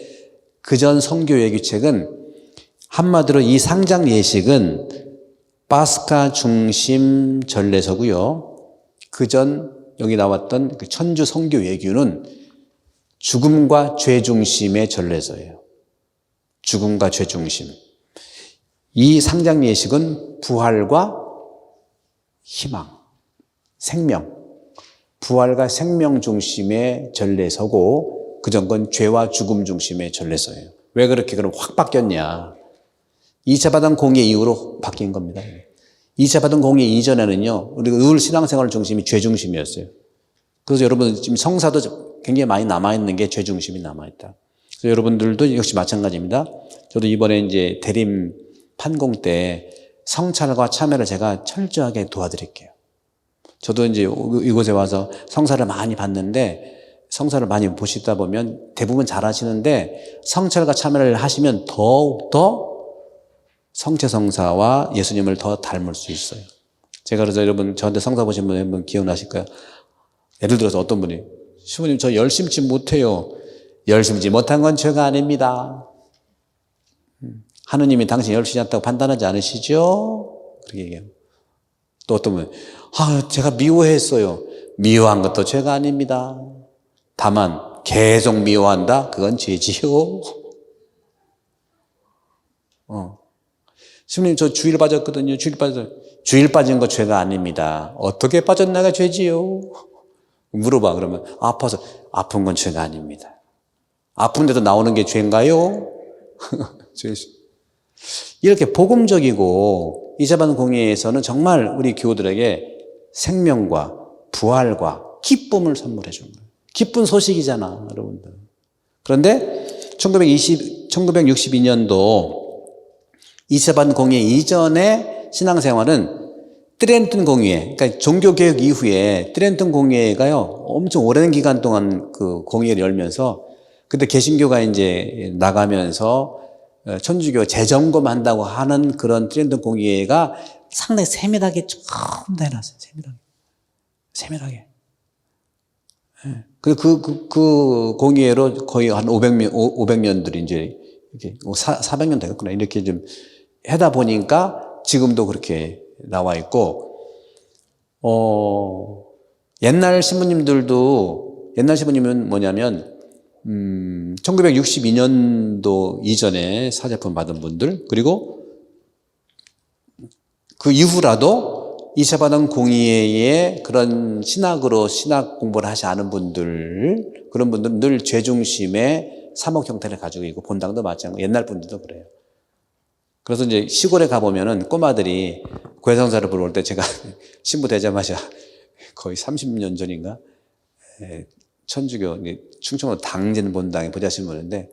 그전 성교 예규책은 한마디로 이 상장 예식은 파스카 중심 전례서고요. 그전 여기 나왔던 그 천주 성교 예규는 죽음과 죄 중심의 전례서예요. 죽음과 죄 중심. 이 상장 예식은 부활과 희망, 생명, 부활과 생명 중심의 전례서고, 그전 건 죄와 죽음 중심의 전례서예요. 왜 그렇게 그럼 확 바뀌었냐? 2차 바단 공예 이후로 바뀐 겁니다. 2차 바단 공예 이전에는요, 우리가 늘 신앙생활 중심이 죄 중심이었어요. 그래서 여러분 지금 성사도 굉장히 많이 남아있는 게 죄 중심이 남아있다. 그래서 여러분들도 역시 마찬가지입니다. 저도 이번에 이제 대림 판공 때 성찰과 참여를 제가 철저하게 도와드릴게요. 저도 이제 이곳에 와서 성사를 많이 봤는데, 성사를 많이 보시다 보면 대부분 잘 하시는데, 성찰과 참여를 하시면 더욱더 성체성사와 예수님을 더 닮을 수 있어요. 제가 그래서 여러분 저한테 성사 보신 분 한번 기억나실 거예요. 예를 들어서 어떤 분이, 시부님 저 열심치 못해요. 열심치 못한 건 죄가 아닙니다. 하느님이 당신 열심히 했다고 판단하지 않으시죠? 그렇게 얘기해요. 또 어떤 분이, 제가 미워했어요. 미워한 것도 죄가 아닙니다. 다만 계속 미워한다? 그건 죄지요. 스님 저 주일 빠졌거든요. 주일 빠진 거 죄가 아닙니다. 어떻게 빠졌나가 죄지요? 물어봐. 그러면 아파서, 아픈 건 죄가 아닙니다. 아픈데도 나오는 게 죄인가요? 이렇게 복음적이고, 이자반 공예에서는 정말 우리 교우들에게 생명과 부활과 기쁨을 선물해 준 거예요. 기쁜 소식이잖아, 여러분들. 그런데 1962년도 이자반 공예 이전의 신앙생활은 트렌튼 공예, 그러니까 종교개혁 이후에 트렌튼 공예가요, 엄청 오랜 기간 동안 그 공예를 열면서, 그때 개신교가 이제 나가면서 천주교 재점검한다고 하는 그런 트렌튼 공예가 상당히 세밀하게 처음 다 해놨어요. 세밀하게. 그 공예로 거의 한 500년들이 이제 이렇게 400년 되겠구나. 이렇게 좀 하다 보니까 지금도 그렇게 나와 있고, 옛날 신부님은 뭐냐면, 1962년도 이전에 사제품 받은 분들, 그리고 그 이후라도 2차 바단 공의회의 그런 신학으로 신학 공부를 하지 않은 분들, 그런 분들은 늘 죄중심의 사목 형태를 가지고 있고, 본당도 마찬가지고, 옛날 분들도 그래요. 그래서 이제 시골에 가보면은 꼬마들이 고해성사를 부를 때, 제가 신부 되자마자 거의 30년 전인가, 천주교 충청도 당진 본당에 보좌신 분인데,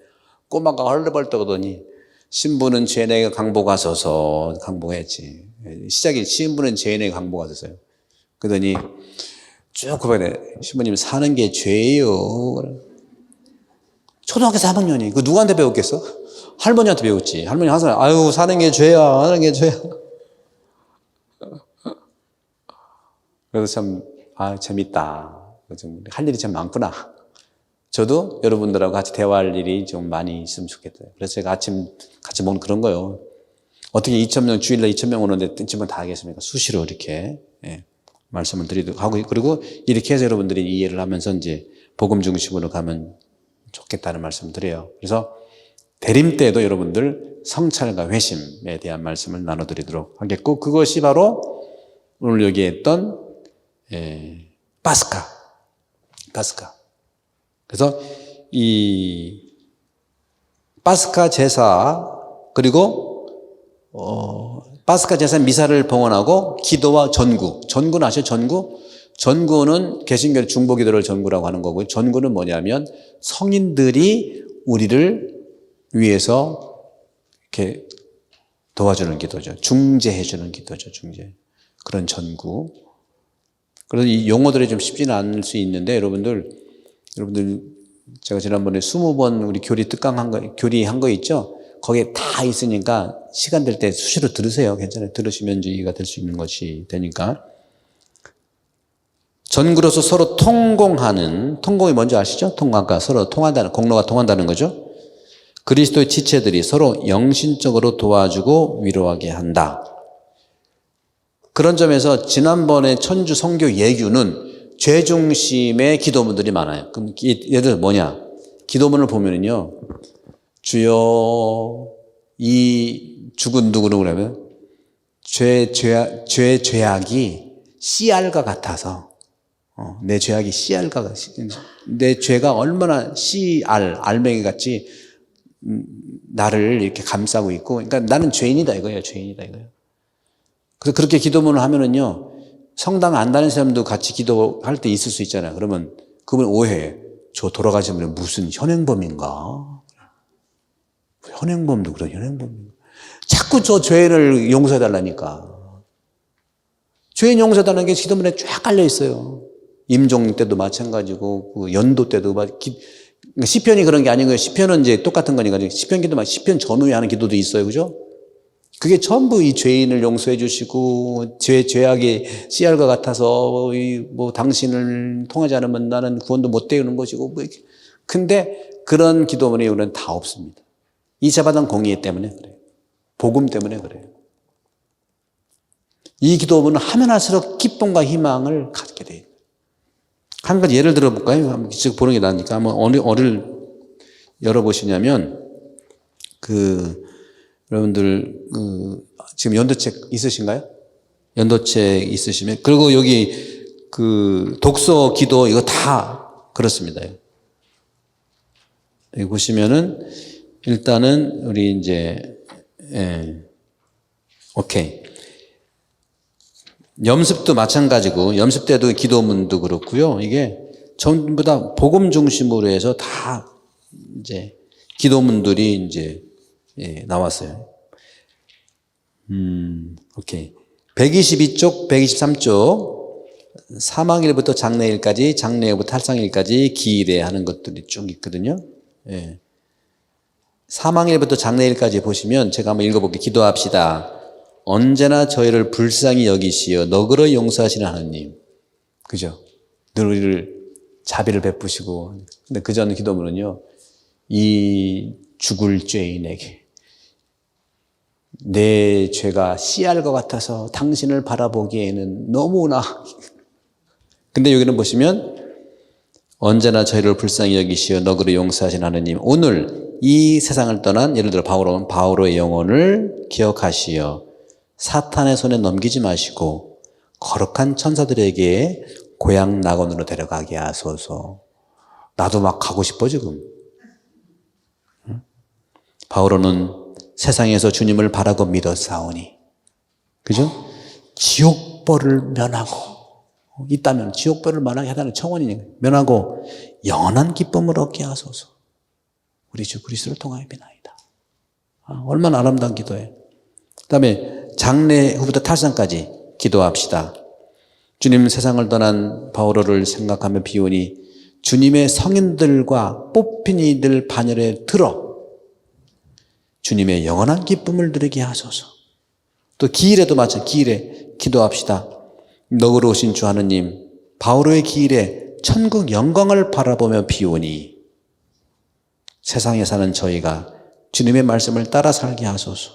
꼬마가 헐레벌떡 오더니 신부는 죄인에게 강복하소서. 강복했지. 시작이 신부는 죄인에게 강복하소서요. 그러더니 쭉 고백해. 신부님 사는 게 죄예요. 초등학교 3학년이 그 누구한테 배웠겠어? 할머니한테 배웠지. 할머니 항상 아유 사는 게 죄야, 사는 게 죄야. 그래서 참 재밌다. 할 일이 참 많구나. 저도 여러분들하고 같이 대화할 일이 좀 많이 있으면 좋겠어요. 그래서 제가 아침 같이 먹는 그런 거요. 어떻게 2,000명 주일날 2,000명 오는데 뜬치면 다 하겠습니까? 수시로 이렇게 말씀을 드리도록 하고, 그리고 이렇게 해서 여러분들이 이해를 하면서 이제 복음 중심으로 가면 좋겠다는 말씀을 드려요. 그래서 대림 때도 여러분들 성찰과 회심에 대한 말씀을 나눠드리도록 하겠고, 그것이 바로 오늘 여기에 했던 파스카. 그래서 이 파스카 제사, 그리고 파스카 제사 미사를 봉헌하고 기도와 전구. 전구는 아시죠? 전구는 개신교 중보기도를 전구라고 하는 거고요. 전구는 뭐냐면 성인들이 우리를 위해서 이렇게 도와주는 기도죠. 중재해주는 기도죠. 중재. 그런 전구. 그래서 이 용어들이 좀 쉽지는 않을 수 있는데 여러분들 제가 지난번에 20번 우리 교리한 거 있죠? 거기에 다 있으니까 시간 될 때 수시로 들으세요. 괜찮아요. 들으시면 이해가 될 수 있는 것이 되니까. 전구로서 서로 통공이 뭔지 아시죠? 아까 서로 통한다는, 공로가 통한다는 거죠. 그리스도의 지체들이 서로 영신적으로 도와주고 위로하게 한다. 그런 점에서 지난번에 천주 성교 예규는 죄 중심의 기도문들이 많아요. 그럼 예를 들어 뭐냐? 기도문을 보면은요, 주여 이 죽은 누구는 그러면 죄악이 씨알과 같아서 내 죄악이 씨알과 같이 내 죄가 얼마나 알맹이 같이 나를 이렇게 감싸고 있고, 그러니까 나는 죄인이다 이거예요. 그래서 그렇게 기도문을 하면은요, 성당 안 다니는 사람도 같이 기도할 때 있을 수 있잖아요. 그러면 그분 오해해. 저 돌아가신 분이 무슨 현행범인가? 현행범도 그래, 현행범. 자꾸 저 죄를 용서해달라니까. 죄인 용서해달라는 게 기도문에 쫙 깔려 있어요. 임종 때도 마찬가지고, 그 연도 때도 시편이 그런 게 아닌 거예요. 시편은 이제 똑같은 거니까. 시편 기도 시편 전후에 하는 기도도 있어요. 그죠? 그게 전부 이 죄인을 용서해 주시고, 죄악이 씨알과 같아서, 당신을 통하지 않으면 나는 구원도 못 되는 것이고, 근데 그런 기도문이 우리는 다 없습니다. 2차 받은 공의 때문에 그래요. 복음 때문에 그래요. 이 기도문은 하면 할수록 기쁨과 희망을 갖게 돼요. 한 가지 예를 들어 볼까요? 한번 직접 보는 게 나으니까. 한번 어를 열어보시냐면, 여러분들, 지금 연도책 있으신가요? 연도책 있으시면. 그리고 여기 독서, 기도, 이거 다 그렇습니다. 여기 보시면은, 일단은, 우리 이제, 오케이. 염습도 마찬가지고, 염습 때도 기도문도 그렇고요. 이게 전부 다 복음 중심으로 해서 다 이제 기도문들이 이제 나왔어요. 오케이. 122쪽, 123쪽, 사망일부터 장래일까지, 장래일부터 탈상일까지 기일에 하는 것들이 쭉 있거든요. 예. 사망일부터 장래일까지 보시면 제가 한번 읽어볼게요. 기도합시다. 언제나 저희를 불쌍히 여기시어 너그러 용서하시는 하나님. 그죠? 늘 우리를 자비를 베푸시고. 근데 그 전 기도문은요, 이 죽을 죄인에게 내 죄가 씨알과 같아서 당신을 바라보기에는 너무나. 근데 여기는 보시면 언제나 저희를 불쌍히 여기시어 너그러 용서하신 하나님, 오늘 이 세상을 떠난 예를 들어 바오로의 영혼을 기억하시어 사탄의 손에 넘기지 마시고 거룩한 천사들에게 고향 낙원으로 데려가게 하소서. 나도 막 가고 싶어 지금. 바오로는 세상에서 주님을 바라고 믿었사오니, 그죠? 지옥벌을 면하고, 있다면 지옥벌을 면하게 하다는 청원이니까 면하고 영원한 기쁨을 얻게 하소서. 우리 주 그리스도를 통하여 비나이다. 얼마나 아름다운 기도예요. 그 다음에 장래 후부터 탈상까지 기도합시다. 주님 세상을 떠난 바오로를 생각하며 비우니 주님의 성인들과 뽑힌 이들 반열에 들어 주님의 영원한 기쁨을 누리게 하소서. 또 기일에도 마찬가지, 기일에 기도합시다. 너그러우신 주 하느님, 바오로의 기일에 천국 영광을 바라보며 비우니 세상에 사는 저희가 주님의 말씀을 따라 살게 하소서.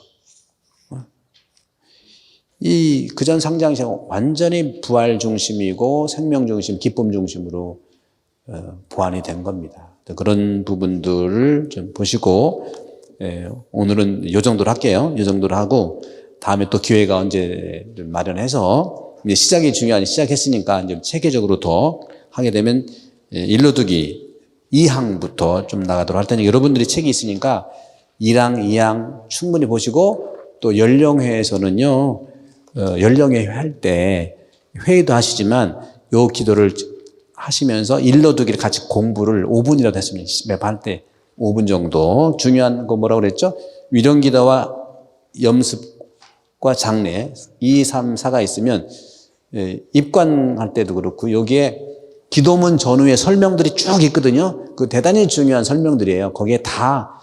이 그전 상장시는 완전히 부활 중심이고 생명 중심, 기쁨 중심으로 보완이 된 겁니다. 그런 부분들을 좀 보시고 오늘은 이 정도로 할게요. 이 정도로 하고 다음에 또 기회가 언제 마련해서 이제 시작이 중요하니 시작했으니까 이제 체계적으로 더 하게 되면 일러두기 2항부터 좀 나가도록 할 테니까 여러분들이 책이 있으니까 1항, 2항 충분히 보시고 또 연령회에서는요. 연령회 할 때 회의도 하시지만 요 기도를 하시면서 일러두기를 같이 공부를 5분이라도 했으면 매번 할 때 5분 정도 중요한 거 뭐라고 그랬죠? 위령기도와 염습과 장례 2, 3, 4가 있으면 입관할 때도 그렇고 여기에 기도문 전후에 설명들이 쭉 있거든요. 그 대단히 중요한 설명들이에요. 거기에 다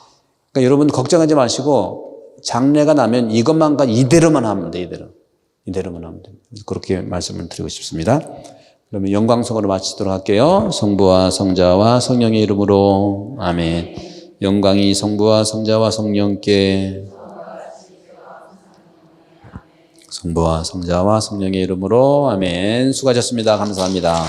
그러니까 여러분 걱정하지 마시고 장례가 나면 이것만 이대로만 하면 돼. 이대로만 하면 됩니다. 그렇게 말씀을 드리고 싶습니다. 그러면 영광성으로 마치도록 할게요. 성부와 성자와 성령의 이름으로 아멘. 영광이 성부와 성자와 성령께 성부와 성자와 성령의 이름으로 아멘. 수고하셨습니다. 감사합니다.